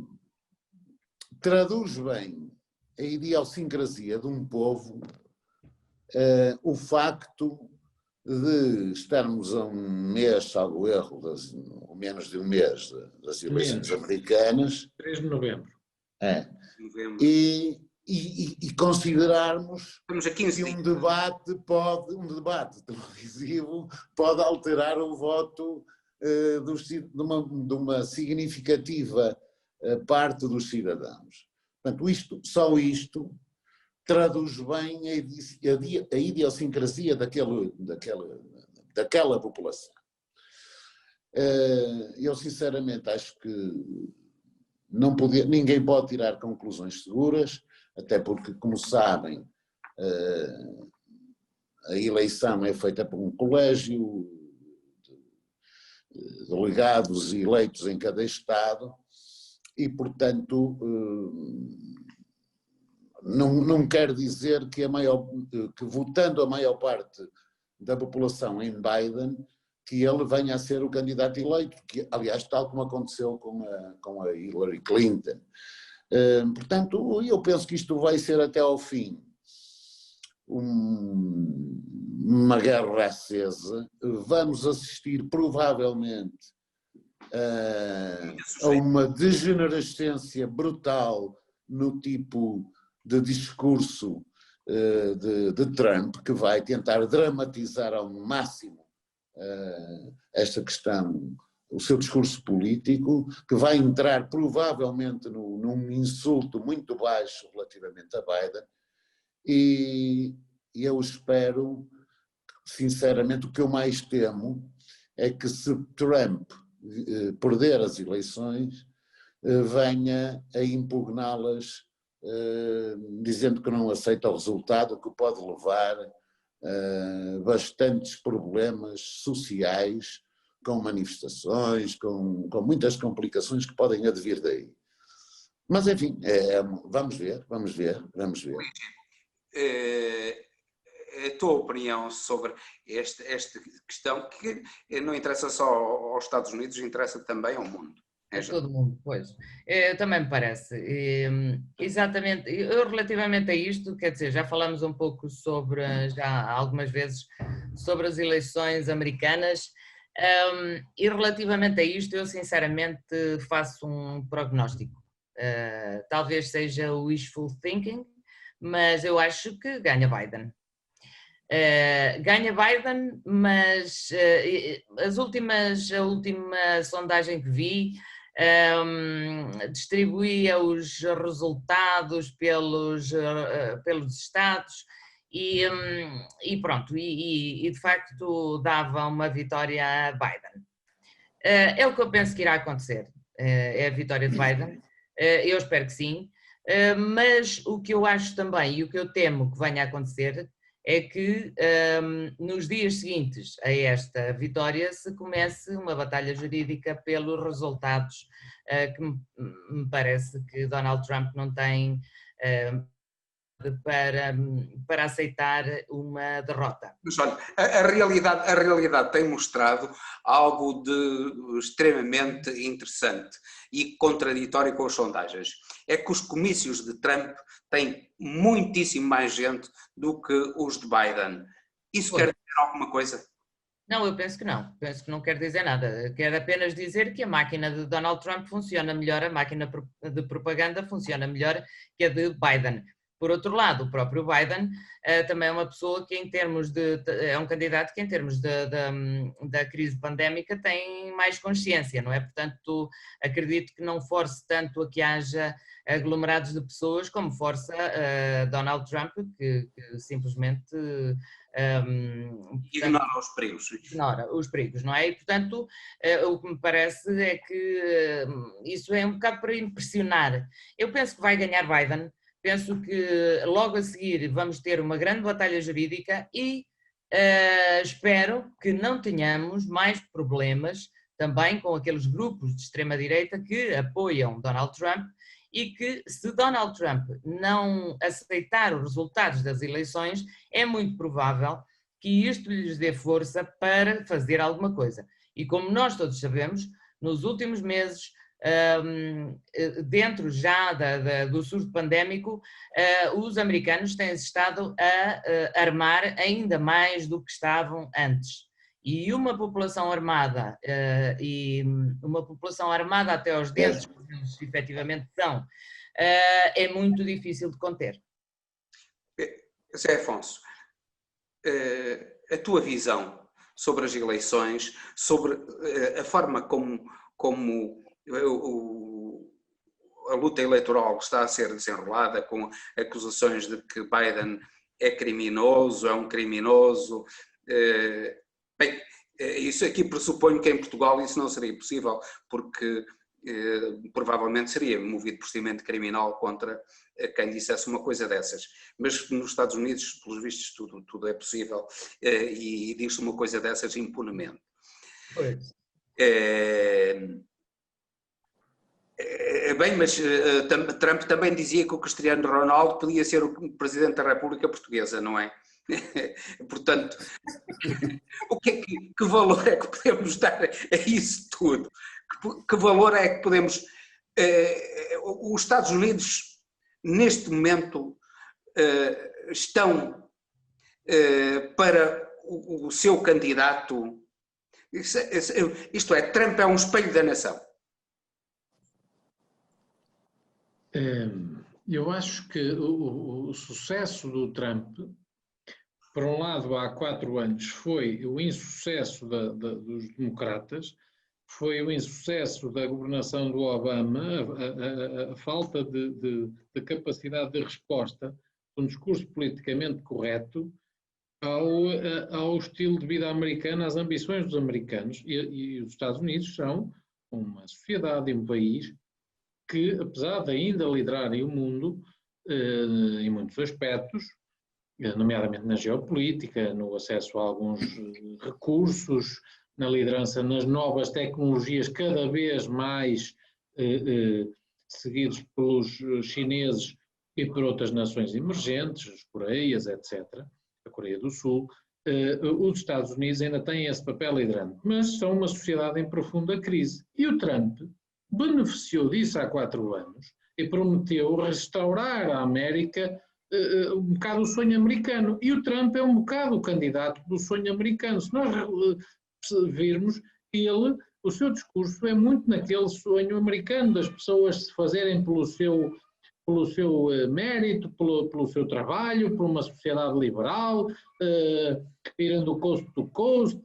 Speaker 5: traduz bem a idiosincrasia de um povo o facto de estarmos a um mês, salvo erro, ou menos de um mês das eleições americanas.
Speaker 4: 3 de novembro.
Speaker 5: E considerarmos que um debate televisivo pode alterar o voto de uma significativa parte dos cidadãos. Portanto, só isto traduz bem a idiosincrasia daquela população. Eu sinceramente acho que ninguém pode tirar conclusões seguras, até porque, como sabem, a eleição é feita por um colégio de delegados e eleitos em cada estado e, portanto, não quer dizer que votando a maior parte da população em Biden, que ele venha a ser o candidato eleito, que, aliás, tal como aconteceu com a Hillary Clinton. Portanto, eu penso que isto vai ser até ao fim uma guerra acesa. Vamos assistir provavelmente a uma degenerescência brutal no tipo de discurso de Trump, que vai tentar dramatizar ao máximo esta questão, o seu discurso político, que vai entrar provavelmente num insulto muito baixo relativamente a Biden, e eu espero, sinceramente, o que eu mais temo é que, se Trump perder as eleições, venha a impugná-las, dizendo que não aceita o resultado, que pode levar bastantes problemas sociais, com manifestações, com muitas complicações que podem advir daí. Mas, enfim, vamos ver.
Speaker 2: A tua opinião sobre esta questão, que não interessa só aos Estados Unidos, interessa também ao mundo.
Speaker 3: A todo mundo, pois. Também me parece. Exatamente. Eu, relativamente a isto, quer dizer, já falamos um pouco já algumas vezes, sobre as eleições americanas, e relativamente a isto, eu sinceramente faço um prognóstico. Talvez seja wishful thinking, mas eu acho que ganha Biden. Ganha Biden, mas a última sondagem que vi distribuía os resultados pelos estados e pronto, e de facto dava uma vitória a Biden. É o que eu penso que irá acontecer, é a vitória de Biden, eu espero que sim, mas o que eu acho também e o que eu temo que venha a acontecer é que nos dias seguintes a esta vitória se comece uma batalha jurídica pelos resultados que me parece que Donald Trump não tem para aceitar uma derrota.
Speaker 2: Mas olha, a realidade tem mostrado algo de extremamente interessante e contraditório com as sondagens. É que os comícios de Trump têm muitíssimo mais gente do que os de Biden. Isso quer dizer alguma coisa?
Speaker 3: Não, eu penso que não. Penso que não quer dizer nada. Quer apenas dizer que a máquina de Donald Trump funciona melhor, a máquina de propaganda funciona melhor que a de Biden. Por outro lado, o próprio Biden também é uma pessoa que, é um candidato que, em termos da crise pandémica, tem mais consciência, não é? Portanto, acredito que não force tanto a que haja aglomerados de pessoas como força Donald Trump, que simplesmente
Speaker 2: ignora os perigos.
Speaker 3: Ignora os perigos, não é? E, portanto, o que me parece é que isso é um bocado para impressionar. Eu penso que vai ganhar Biden. Penso que logo a seguir vamos ter uma grande batalha jurídica e espero que não tenhamos mais problemas também com aqueles grupos de extrema-direita que apoiam Donald Trump e que, se Donald Trump não aceitar os resultados das eleições, é muito provável que isto lhes dê força para fazer alguma coisa. E como nós todos sabemos, nos últimos meses, dentro já do surto pandémico, os americanos têm estado a armar ainda mais do que estavam antes. E uma população armada, até aos dentes, como eles efetivamente são, é muito difícil de conter.
Speaker 2: Zé Afonso, a tua visão sobre as eleições, sobre a forma como a luta eleitoral está a ser desenrolada, com acusações de que Biden é criminoso, é um criminoso. Bem, isso aqui pressuponho que em Portugal isso não seria possível, porque provavelmente seria movido procedimento criminal contra quem dissesse uma coisa dessas. Mas nos Estados Unidos, pelos vistos, tudo é possível e diz-se uma coisa dessas impunemente.
Speaker 3: Pois.
Speaker 2: Bem, mas Trump também dizia que o Cristiano Ronaldo podia ser o Presidente da República Portuguesa, não é? Portanto, que valor é que podemos dar a isso tudo? Que valor é que podemos... os Estados Unidos, neste momento, estão para o seu candidato... Isto é, Trump é um espelho da nação.
Speaker 4: Eu acho que o sucesso do Trump, por um lado, há 4 anos, foi o insucesso dos democratas, foi o insucesso da governação do Obama, a falta de capacidade de resposta, de um discurso politicamente correto ao estilo de vida americano, às ambições dos americanos. E os Estados Unidos são uma sociedade e um país que, apesar de ainda liderarem o mundo em muitos aspectos, nomeadamente na geopolítica, no acesso a alguns recursos, na liderança nas novas tecnologias cada vez mais seguidos pelos chineses e por outras nações emergentes, as Coreias, etc., a Coreia do Sul, os Estados Unidos ainda têm esse papel liderante, mas são uma sociedade em profunda crise. E o Trump beneficiou disso há 4 anos e prometeu restaurar a América um bocado o sonho americano. E o Trump é um bocado o candidato do sonho americano. Se nós virmos, o seu discurso é muito naquele sonho americano das pessoas se fazerem pelo seu mérito, pelo seu trabalho, por uma sociedade liberal, irem do coast to coast.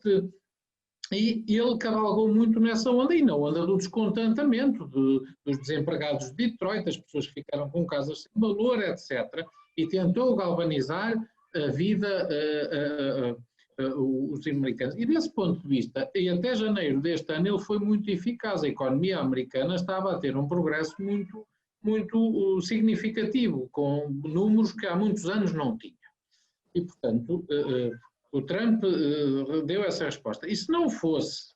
Speaker 4: E ele cavalgou muito nessa onda, e na onda do descontentamento dos desempregados de Detroit, as pessoas que ficaram com casas sem valor, etc. E tentou galvanizar a vida, os americanos. E desse ponto de vista, e até janeiro deste ano, ele foi muito eficaz. A economia americana estava a ter um progresso muito, muito significativo, com números que há muitos anos não tinha. E, portanto, o Trump deu essa resposta. E se não fosse,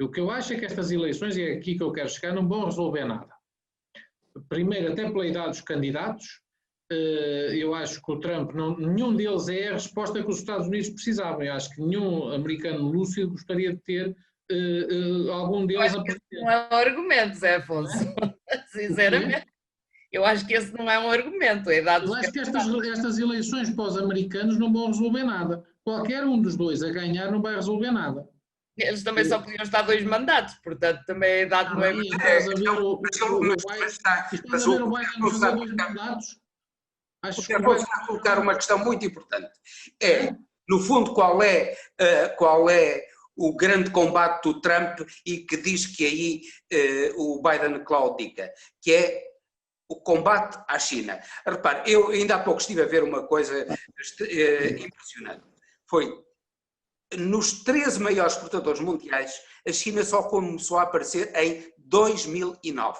Speaker 4: o que eu acho é que estas eleições, e é aqui que eu quero chegar, não vão resolver nada. Primeiro, até pela idade dos candidatos, eu acho que o Trump, nenhum deles é a resposta que os Estados Unidos precisavam. Eu acho que nenhum americano lúcido gostaria de ter algum deles a presidente.
Speaker 3: Não é um argumento, Zé Afonso. Sinceramente. Eu acho que esse não é um argumento. Eu
Speaker 4: acho que estas eleições para os americanos não vão resolver nada. Qualquer um dos dois a ganhar não vai resolver nada.
Speaker 3: Eles também só podiam estar 2 mandatos, portanto também a idade não é muito.
Speaker 4: Estás a ver o Biden fazer 2 mandatos?
Speaker 2: Acho que vou colocar uma questão muito importante. No fundo, qual é o grande combate do Trump e que diz que aí o Biden claudica, que é o combate à China. Repare, eu ainda há pouco estive a ver uma coisa impressionante. Foi, nos 13 maiores exportadores mundiais, a China só começou a aparecer em 2009.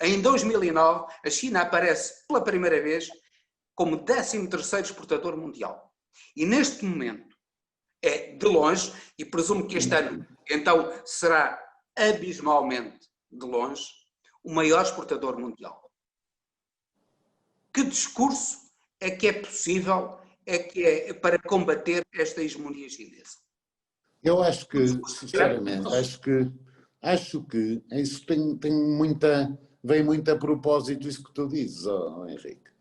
Speaker 2: Em 2009, a China aparece pela primeira vez como 13º exportador mundial. E neste momento, é de longe, e presumo que este ano, então, será abismalmente de longe, o maior exportador mundial. Que discurso é que é possível, para combater esta hegemonia chinesa?
Speaker 5: Eu acho que, sinceramente, acho que isso vem muito a propósito isso que tu dizes, Henrique.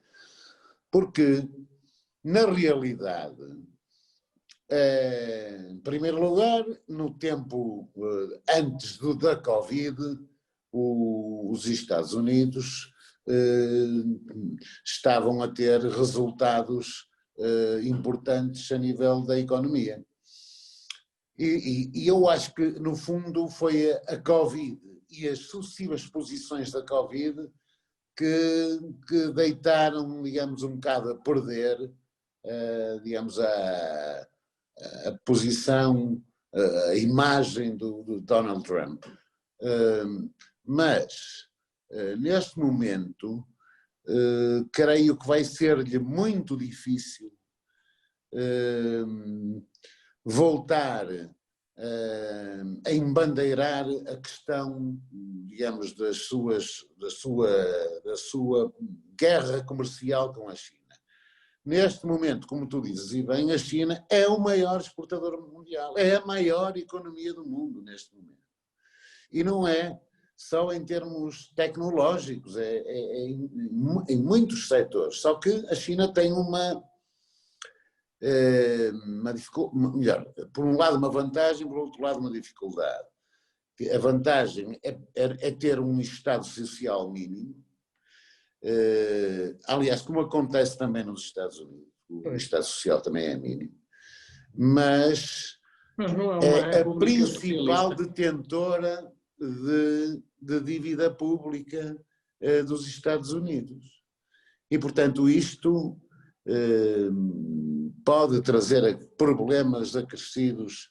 Speaker 5: Porque, na realidade, em primeiro lugar, no tempo antes da Covid, os Estados Unidos estavam a ter resultados importantes a nível da economia. E eu acho que, no fundo, foi a Covid e as sucessivas posições da Covid que deitaram, digamos, um bocado a perder, digamos, a posição, a imagem do Donald Trump. Mas, neste momento, creio que vai ser-lhe muito difícil voltar a embandeirar a questão, digamos, da sua guerra comercial com a China. Neste momento, como tu dizes, e bem, a China é o maior exportador mundial, é a maior economia do mundo neste momento. E não é só em termos tecnológicos, em muitos setores. Só que a China tem uma melhor, por um lado uma vantagem, por outro lado uma dificuldade. A vantagem é ter um Estado social mínimo, aliás, como acontece também nos Estados Unidos, o Estado social também é mínimo, mas
Speaker 4: não
Speaker 5: é a principal detentora de dívida pública dos Estados Unidos. E, portanto, isto pode trazer problemas acrescidos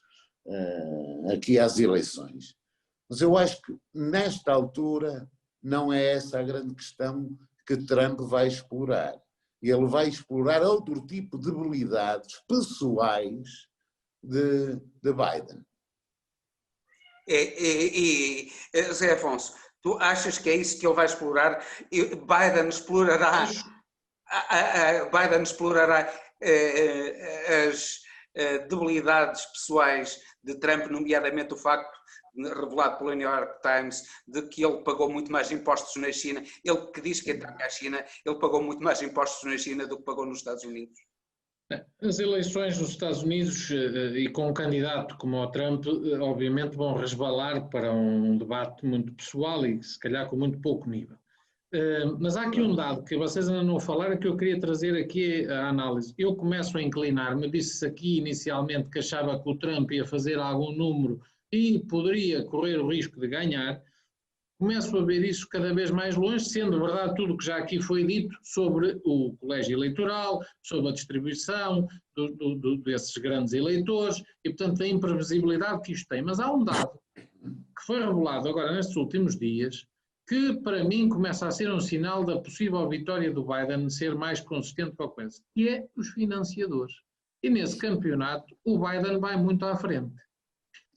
Speaker 5: aqui às eleições. Mas eu acho que, nesta altura, não é essa a grande questão que Trump vai explorar. Ele vai explorar outro tipo de debilidades pessoais de Biden.
Speaker 2: Zé Afonso, tu achas que é isso que ele vai explorar? Biden explorará as debilidades pessoais de Trump, nomeadamente o facto, revelado pelo New York Times, de que ele pagou muito mais impostos na China. Ele que diz que ataca a China, ele pagou muito mais impostos na China do que pagou nos Estados Unidos.
Speaker 4: As eleições nos Estados Unidos e com um candidato como o Trump, obviamente vão resvalar para um debate muito pessoal e se calhar com muito pouco nível. Mas há aqui um dado que vocês ainda não falaram que eu queria trazer aqui a análise. Eu começo a inclinar-me, eu disse aqui inicialmente que achava que o Trump ia fazer algum número e poderia correr o risco de ganhar. Começo a ver isso cada vez mais longe, sendo verdade tudo o que já aqui foi dito sobre o colégio eleitoral, sobre a distribuição desses grandes eleitores e, portanto, a imprevisibilidade que isto tem. Mas há um dado que foi revelado agora nestes últimos dias que, para mim, começa a ser um sinal da possível vitória do Biden ser mais consistente com a coisa, que é os financiadores. E nesse campeonato o Biden vai muito à frente.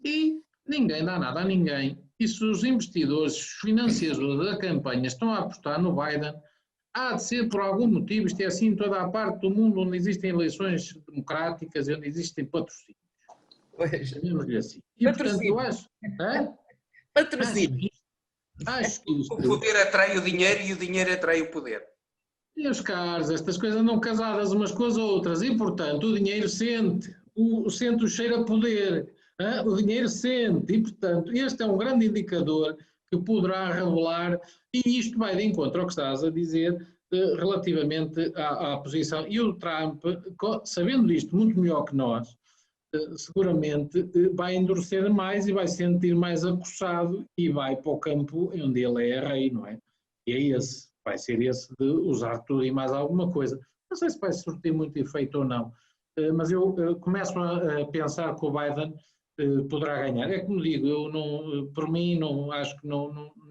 Speaker 4: E ninguém dá nada a ninguém. E se os investidores, os financiadores da campanha estão a apostar no Biden, há de ser por algum motivo, isto é assim em toda a parte do mundo onde existem eleições democráticas e onde existem patrocínios.
Speaker 3: Pois.
Speaker 4: Assim. E portanto eu acho...
Speaker 3: Patrocínio.
Speaker 4: Acho que isto...
Speaker 2: O poder atrai o dinheiro e o dinheiro atrai o poder.
Speaker 4: Meus caros, estas coisas andam casadas umas com as outras e, portanto, o dinheiro sente o cheiro a poder. O dinheiro sente e, portanto, este é um grande indicador que poderá revelar, e isto vai de encontro ao que estás a dizer relativamente à posição. E o Trump, sabendo isto muito melhor que nós, seguramente vai endurecer mais e vai se sentir mais acossado e vai para o campo onde ele é rei, não é? E é esse, vai ser esse de usar tudo e mais alguma coisa. Não sei se vai surtir muito efeito ou não, mas eu começo a pensar que o Biden poderá ganhar. É como digo, eu não, por mim não acho que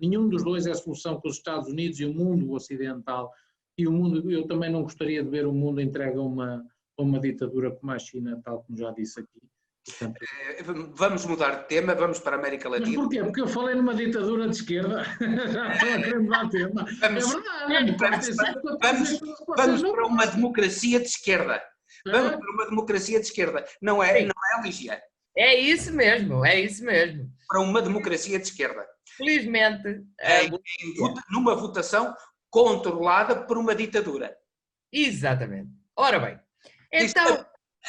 Speaker 4: nenhum dos dois é a solução que os Estados Unidos e o mundo ocidental e o mundo, eu também não gostaria de ver o mundo entregue a uma ditadura como a China, tal como já disse aqui. Portanto,
Speaker 2: vamos mudar de tema, vamos para a América Latina.
Speaker 4: Mas porquê? Porque eu falei numa ditadura de esquerda. Já estou a querer mudar de tema.
Speaker 2: Vamos para uma democracia de esquerda. Vamos para uma democracia de esquerda. Não é, Lígia?
Speaker 3: É isso mesmo, é isso mesmo.
Speaker 2: Para uma democracia de esquerda.
Speaker 3: Felizmente.
Speaker 2: Numa votação controlada por uma ditadura.
Speaker 3: Exatamente. Ora bem, então...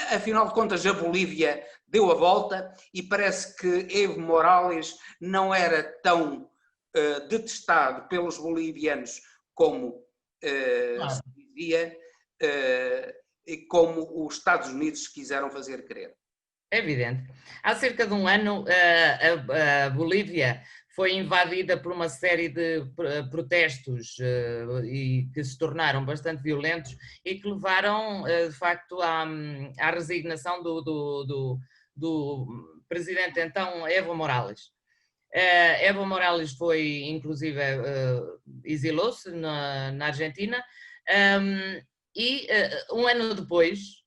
Speaker 2: Afinal de contas, a Bolívia deu a volta e parece que Evo Morales não era tão detestado pelos bolivianos como se dizia, e como os Estados Unidos quiseram fazer crer.
Speaker 3: É evidente. Há cerca de um ano, a Bolívia foi invadida por uma série de protestos e que se tornaram bastante violentos e que levaram, de facto, à resignação do presidente então Evo Morales. Evo Morales foi, inclusive, exilou-se na Argentina e um ano depois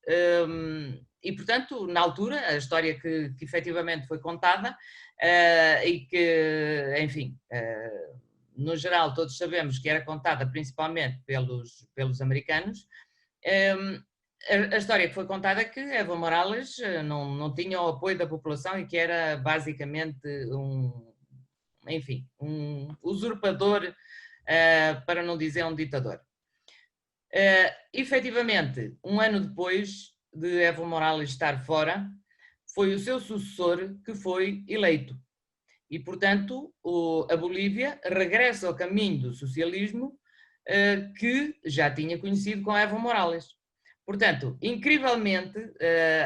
Speaker 3: E, portanto, na altura, a história que efetivamente foi contada e que, enfim, no geral todos sabemos que era contada principalmente pelos americanos, a história que foi contada é que Evo Morales não tinha o apoio da população e que era basicamente um usurpador, para não dizer um ditador. Efetivamente, um ano depois de Evo Morales estar fora, foi o seu sucessor que foi eleito. E, portanto, a Bolívia regressa ao caminho do socialismo que já tinha conhecido com Evo Morales. Portanto, incrivelmente,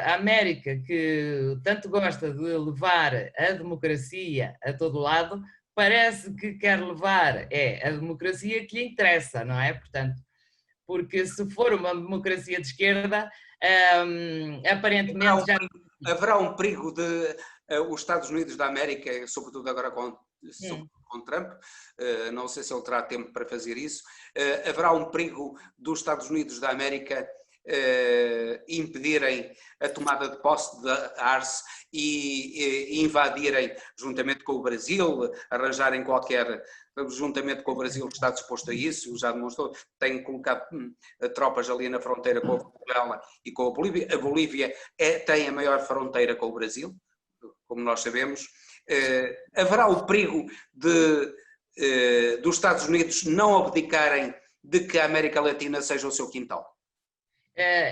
Speaker 3: a América, que tanto gosta de levar a democracia a todo lado, parece que quer levar a democracia que lhe interessa, não é? Portanto, porque se for uma democracia de esquerda, aparentemente já...
Speaker 2: Haverá um perigo de os Estados Unidos da América, sobretudo agora com Trump, não sei se ele terá tempo para fazer isso, haverá um perigo dos Estados Unidos da América impedirem a tomada de posse de Arce e invadirem, juntamente com o Brasil, arranjarem qualquer, juntamente com o Brasil que está disposto a isso, já demonstrou, tem colocado tropas ali na fronteira com a Venezuela e com a Bolívia. A Bolívia tem a maior fronteira com o Brasil, como nós sabemos. Haverá o perigo dos Estados Unidos não abdicarem de que a América Latina seja o seu quintal?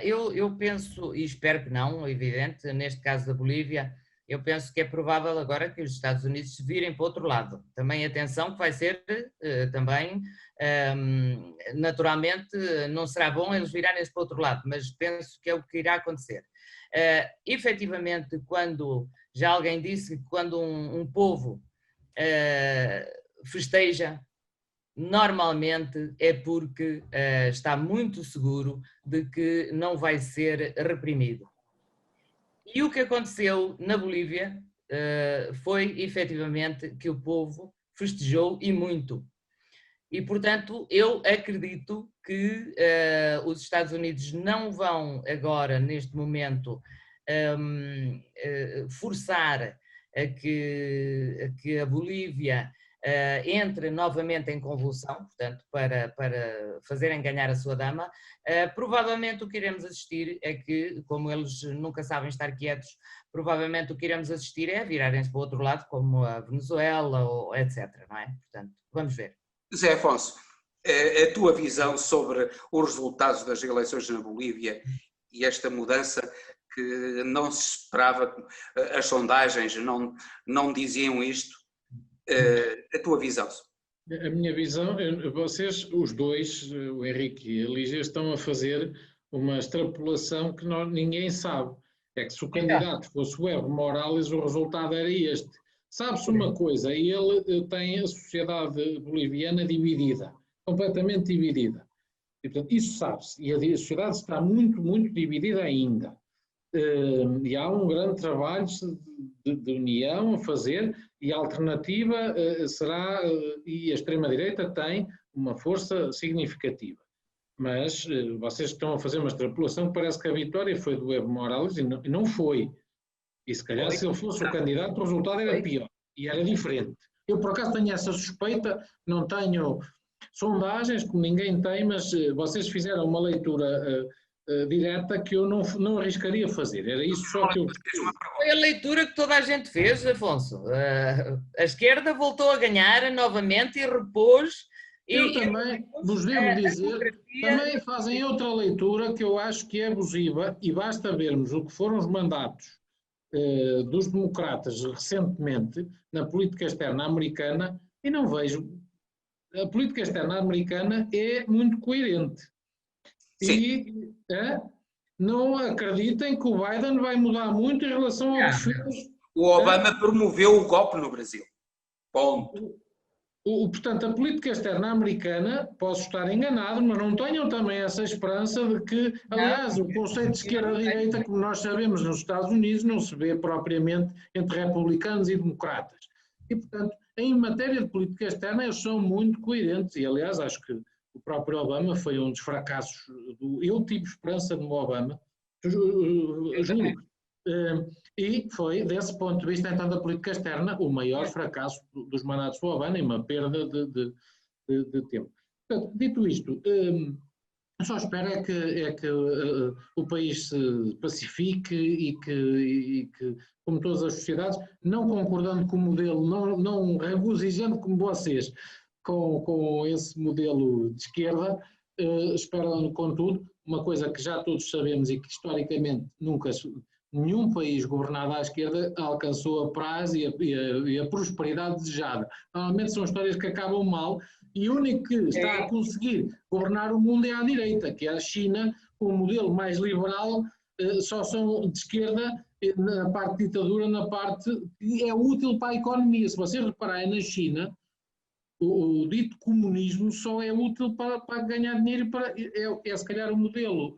Speaker 3: Eu penso, e espero que não, evidente, neste caso da Bolívia, eu penso que é provável agora que os Estados Unidos se virem para o outro lado. Também atenção que vai ser também, naturalmente, não será bom eles virarem-se para o outro lado, mas penso que é o que irá acontecer. Efetivamente, quando já alguém disse que quando um povo festeja, normalmente é porque está muito seguro de que não vai ser reprimido. E o que aconteceu na Bolívia foi efetivamente que o povo festejou e muito. E, portanto, eu acredito que os Estados Unidos não vão agora, neste momento, forçar a que a Bolívia entre novamente em convulsão, portanto, para fazerem ganhar a sua dama. Provavelmente o que iremos assistir é que, como eles nunca sabem estar quietos, provavelmente o que iremos assistir é virarem-se para o outro lado, como a Venezuela, ou etc. Não é? Portanto, vamos ver.
Speaker 2: José Afonso, a tua visão sobre os resultados das eleições na Bolívia e esta mudança que não se esperava, as sondagens não diziam isto, a tua visão?
Speaker 4: A minha visão, vocês, os dois, o Henrique e a Lígia, estão a fazer uma extrapolação que ninguém sabe. É que se o candidato fosse o Evo Morales, o resultado era este. Sabe-se uma coisa, ele tem a sociedade boliviana dividida, completamente dividida. E, portanto, isso sabe-se. E a sociedade está muito, muito dividida ainda. E há um grande trabalho de união a fazer, e a alternativa será, e a extrema-direita tem uma força significativa. Mas vocês estão a fazer uma extrapolação que parece que a vitória foi do Evo Morales e não foi. E se calhar se ele fosse o candidato o resultado era pior e era diferente. Eu por acaso tenho essa suspeita, não tenho sondagens como ninguém tem, mas vocês fizeram uma leitura direta que eu não arriscaria fazer. Era isso só que eu...
Speaker 3: Foi a leitura que toda a gente fez, Afonso. A esquerda voltou a ganhar novamente e repôs.
Speaker 4: Eu também vos devo dizer, também fazem outra leitura que eu acho que é abusiva, e basta vermos o que foram os mandatos dos democratas recentemente na política externa americana, e não vejo. A política externa americana é muito coerente. Sim. E não acreditem que o Biden vai mudar muito em relação ao que fez.
Speaker 2: O Obama promoveu o golpe no Brasil. Ponto.
Speaker 4: Portanto, a política externa americana, posso estar enganado, mas não tenham também essa esperança de que, aliás, o conceito de esquerda-direita, como nós sabemos nos Estados Unidos, não se vê propriamente entre republicanos e democratas. E, portanto, em matéria de política externa, eles são muito coerentes. E, aliás, acho que o próprio Obama foi um dos fracassos. Eu tive esperança no Obama, Júlio. E foi, desse ponto de vista, então, da política externa, o maior fracasso dos mandatos do Obama e uma perda de tempo. Portanto, dito isto, só espero é que o país se pacifique e que, como todas as sociedades, não concordando com o modelo, não regozijando como vocês com esse modelo de esquerda, espero, contudo, uma coisa que já todos sabemos e que historicamente nunca nenhum país governado à esquerda alcançou a paz e a prosperidade desejada. Normalmente são histórias que acabam mal e o único que está a conseguir governar o mundo é à direita, que é a China, o modelo mais liberal, só são de esquerda na parte de ditadura, na parte que é útil para a economia. Se vocês repararem na China, o dito comunismo só é útil para ganhar dinheiro, é se calhar o modelo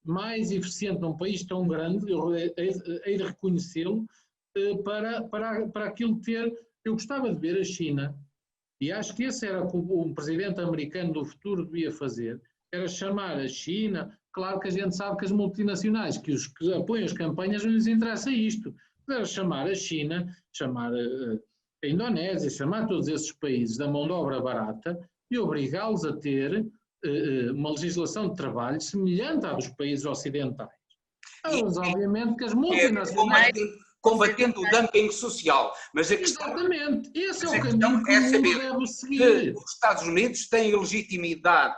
Speaker 4: mais eficiente num país tão grande, eu hei de reconhecê-lo, para aquilo ter. Eu gostava de ver a China, e acho que esse era o que um presidente americano do futuro devia fazer, era chamar a China. Claro que a gente sabe que as multinacionais que apoiam as campanhas não lhes interessa isto, era chamar a China, chamar a Indonésia, chamar todos esses países da mão de obra barata e obrigá-los a ter uma legislação de trabalho semelhante à dos países ocidentais. Mas, obviamente, que as multinacionais...
Speaker 2: Combatendo o dumping social. Mas a questão,
Speaker 4: exatamente, esse é o caminho que o mundo deve seguir.
Speaker 2: Os Estados Unidos têm legitimidade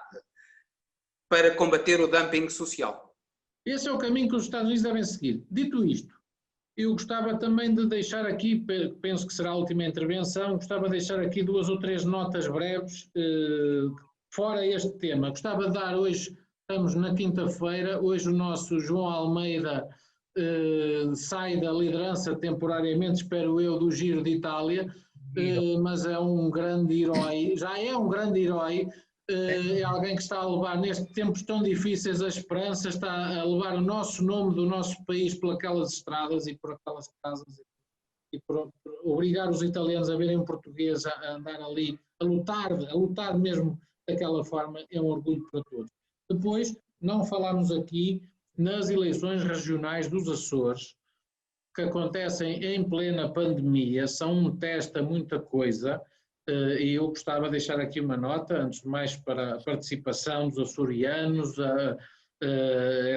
Speaker 2: para combater o dumping social.
Speaker 4: Esse é o caminho que os Estados Unidos devem seguir. Dito isto, eu gostava também de deixar aqui, penso que será a última intervenção, gostava de deixar aqui 2 ou 3 notas breves, fora este tema. Gostava de dar hoje, estamos na quinta-feira, hoje o nosso João Almeida sai da liderança temporariamente, espero eu, do Giro de Itália, mas é um grande herói, já é um grande herói, é alguém que está a levar, nestes tempos tão difíceis, a esperança, está a levar o nosso nome do nosso país por aquelas estradas e por aquelas casas, e por obrigar os italianos a verem português a andar ali, a lutar mesmo daquela forma, é um orgulho para todos. Depois, não falámos aqui nas eleições regionais dos Açores, que acontecem em plena pandemia, são um teste a muita coisa, e eu gostava de deixar aqui uma nota, antes de mais, para a participação dos açorianos, a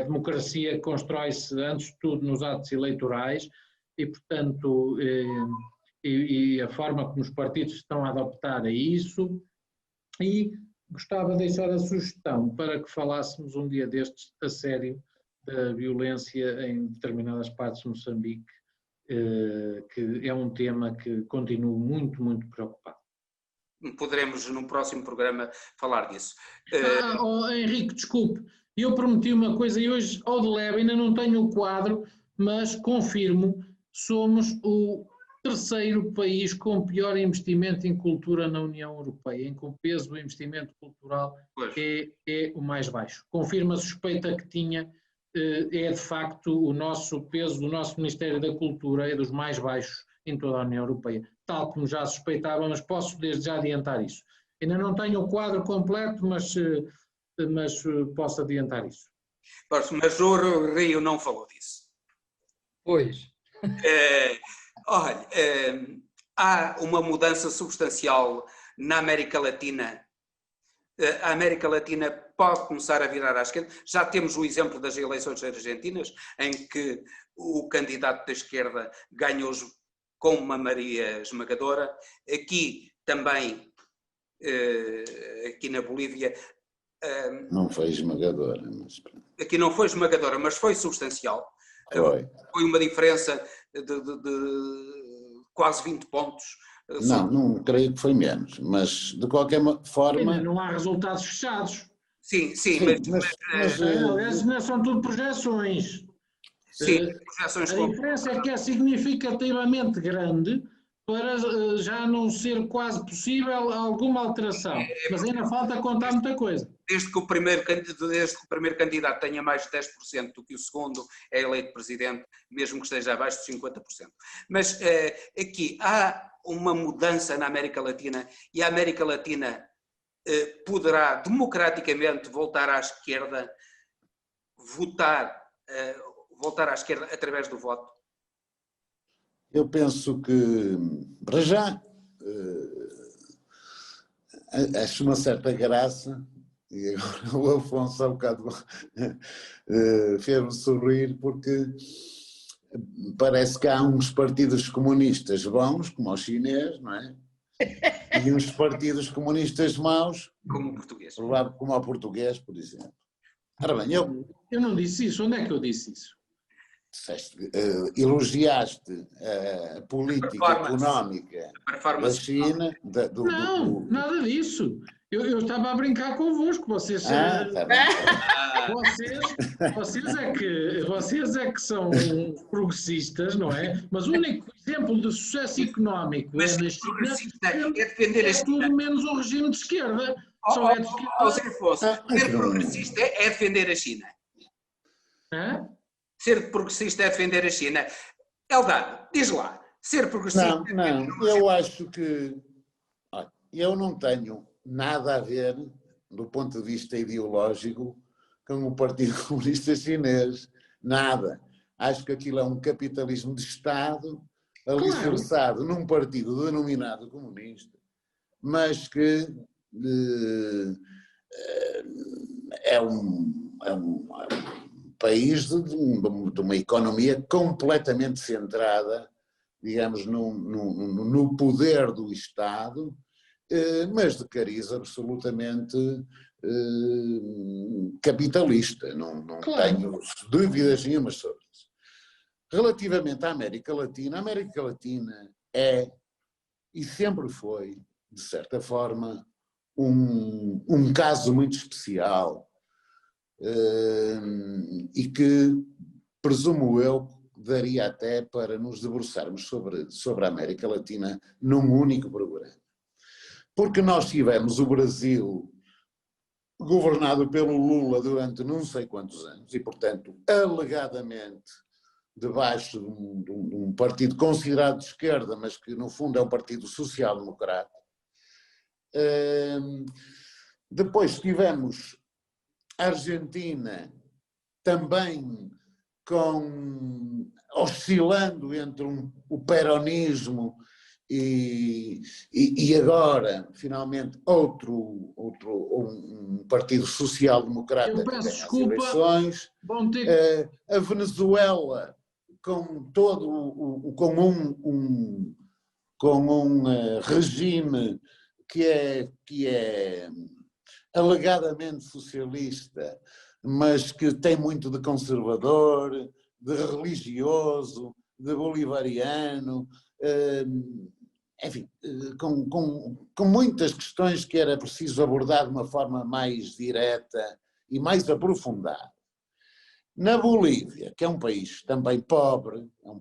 Speaker 4: democracia constrói-se, antes de tudo, nos atos eleitorais, e, portanto, e a forma como os partidos estão a adaptar a isso, e gostava de deixar a sugestão para que falássemos um dia destes a sério da violência em determinadas partes de Moçambique, que é um tema que continuo muito, muito preocupado.
Speaker 2: Poderemos, num próximo programa, falar disso.
Speaker 4: Henrique, desculpe, eu prometi uma coisa e hoje, ao de leve, ainda não tenho o quadro, mas confirmo, somos o 3º país com pior investimento em cultura na União Europeia, em que o peso do investimento cultural é o mais baixo. Confirmo a suspeita que tinha, é de facto o nosso peso do nosso Ministério da Cultura é dos mais baixos em toda a União Europeia, tal como já suspeitava, mas posso desde já adiantar isso. Ainda não tenho o quadro completo, mas posso adiantar isso.
Speaker 2: Mas o Rio não falou disso.
Speaker 3: Pois.
Speaker 2: Olha, há uma mudança substancial na América Latina. A América Latina pode começar a virar à esquerda. Já temos o exemplo das eleições argentinas, em que o candidato da esquerda ganhou com uma maioria esmagadora. Aqui também, aqui na Bolívia...
Speaker 5: não foi esmagadora. Mas...
Speaker 2: Aqui não foi esmagadora, mas foi substancial. Foi uma diferença de quase 20 pontos.
Speaker 5: Não creio que foi menos, mas de qualquer forma...
Speaker 4: Ainda não há resultados fechados.
Speaker 2: Sim,
Speaker 4: mas são tudo projeções.
Speaker 2: Sim, projeções.
Speaker 4: A diferença é que é significativamente grande para já não ser quase possível alguma alteração, mas ainda falta contar muita coisa.
Speaker 2: Desde que o primeiro candidato tenha mais de 10% do que o segundo é eleito presidente, mesmo que esteja abaixo de 50%. Mas aqui há uma mudança na América Latina e a América Latina poderá democraticamente voltar à esquerda, votar voltar à esquerda através do voto?
Speaker 5: Eu penso que, para já, acho uma certa graça, e agora o Afonso há bocado fez-me sorrir, porque parece que há uns partidos comunistas bons, como o chinês, não é? E uns partidos comunistas maus,
Speaker 2: Como o português.
Speaker 5: como o português, por exemplo. Ora bem,
Speaker 4: Eu não disse isso. Onde é que eu disse isso?
Speaker 5: elogiaste a política económica da China.
Speaker 4: Não, nada disso. Eu estava a brincar convosco. Vocês,
Speaker 5: tá bem.
Speaker 4: vocês é que são progressistas, não é? Mas o único exemplo de sucesso económico
Speaker 2: Mas
Speaker 4: na
Speaker 2: ser
Speaker 4: China
Speaker 2: progressista é defender a
Speaker 4: é
Speaker 2: China.
Speaker 4: tudo menos o regime de esquerda. Só é de esquerda.
Speaker 2: Zé Afonso, ser progressista é defender a China.
Speaker 4: Hã?
Speaker 2: Ser progressista é defender a China. Eldado, diz lá, ser progressista...
Speaker 5: Não, eu acho que... Olha, eu não tenho nada a ver, do ponto de vista ideológico, com o Partido Comunista Chinês. Nada. Acho que aquilo é um capitalismo de Estado, alicerçado num partido denominado comunista, mas que é um país de uma economia completamente centrada, digamos, no poder do Estado, mas de cariz absolutamente capitalista. Não tenho dúvidas nenhumas sobre isso. Relativamente à América Latina, a América Latina é, e sempre foi, de certa forma, um caso muito especial, e que, presumo eu, daria até para nos debruçarmos sobre a América Latina num único programa. Porque nós tivemos o Brasil governado pelo Lula durante não sei quantos anos e, portanto, alegadamente debaixo de um partido considerado de esquerda, mas que no fundo é um partido social-democrata. Depois tivemos a Argentina também oscilando entre o peronismo e agora, finalmente, um partido social-democrata que ganha as eleições. A Venezuela com um regime que é alegadamente socialista, mas que tem muito de conservador, de religioso, de bolivariano, enfim, com muitas questões que era preciso abordar de uma forma mais direta e mais aprofundada. Na Bolívia, que é um país também pobre, com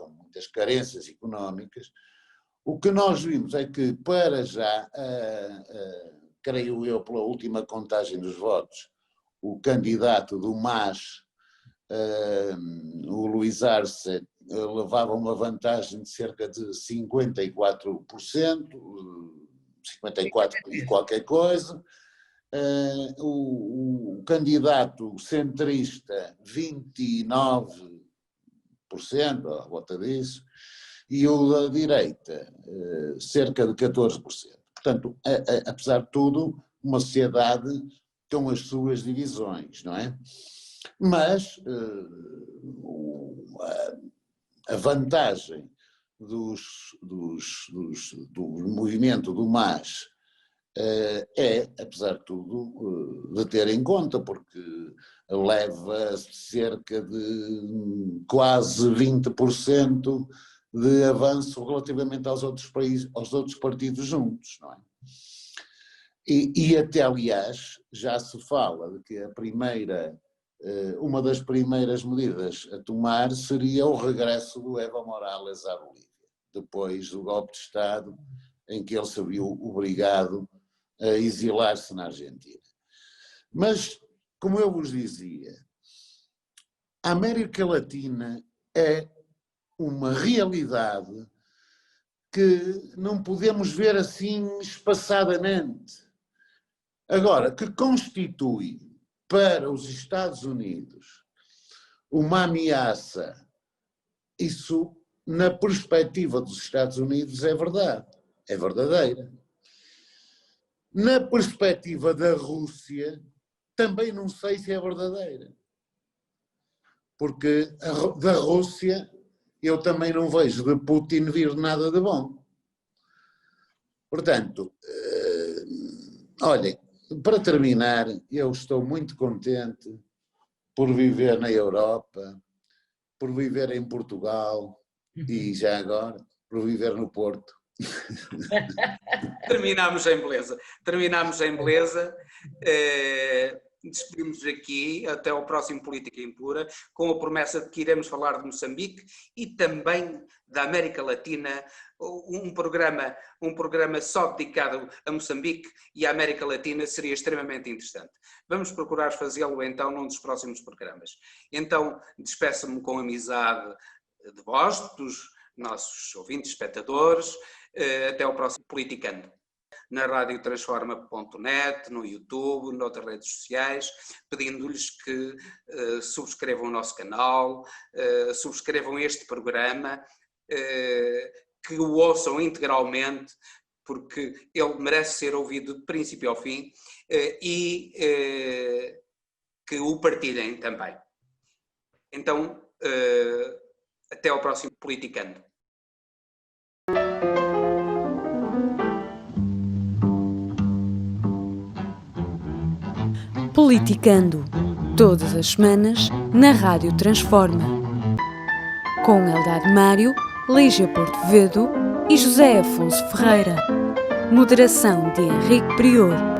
Speaker 5: muitas carências económicas, o que nós vimos é que, para já, creio eu, pela última contagem dos votos, o candidato do MAS, o Luís Arce, levava uma vantagem de cerca de 54%, 54% e qualquer coisa. O candidato centrista, 29%, à volta disso, e o da direita, cerca de 14%. Portanto, apesar de tudo, uma sociedade com as suas divisões, não é? Mas a vantagem do movimento do MAS é, apesar de tudo, de ter em conta, porque leva cerca de quase 20% de avanço relativamente aos outros países, aos outros partidos juntos, não é? E até, aliás, já se fala de que uma das primeiras medidas a tomar seria o regresso do Evo Morales à Bolívia, depois do golpe de Estado em que ele se viu obrigado a exilar-se na Argentina. Mas, como eu vos dizia, a América Latina é uma realidade que não podemos ver assim espaçadamente. Agora, que constitui para os Estados Unidos uma ameaça, isso, na perspectiva dos Estados Unidos, é verdade, é verdadeira. Na perspectiva da Rússia, também não sei se é verdadeira. Porque da Rússia eu também não vejo de Putin vir nada de bom. Portanto, olhem, para terminar, eu estou muito contente por viver na Europa, por viver em Portugal e já agora por viver no Porto.
Speaker 2: Terminámos em beleza. Despedimos aqui até ao próximo Política Impura, com a promessa de que iremos falar de Moçambique e também da América Latina, um programa só dedicado a Moçambique e à América Latina seria extremamente interessante. Vamos procurar fazê-lo então num dos próximos programas. Então, despeço-me com amizade de vós, dos nossos ouvintes, espectadores, até ao próximo Politicando. Na radiotransforma.net, no YouTube, noutras redes sociais, pedindo-lhes que subscrevam o nosso canal, subscrevam este programa, que o ouçam integralmente, porque ele merece ser ouvido de princípio ao fim, e que o partilhem também. Então, até ao próximo Politicando.
Speaker 1: Politicando, todas as semanas, na Rádio Transforma. Com Eldad Mário, Lígia Porto Vedo e José Afonso Ferreira. Moderação de Henrique Prior.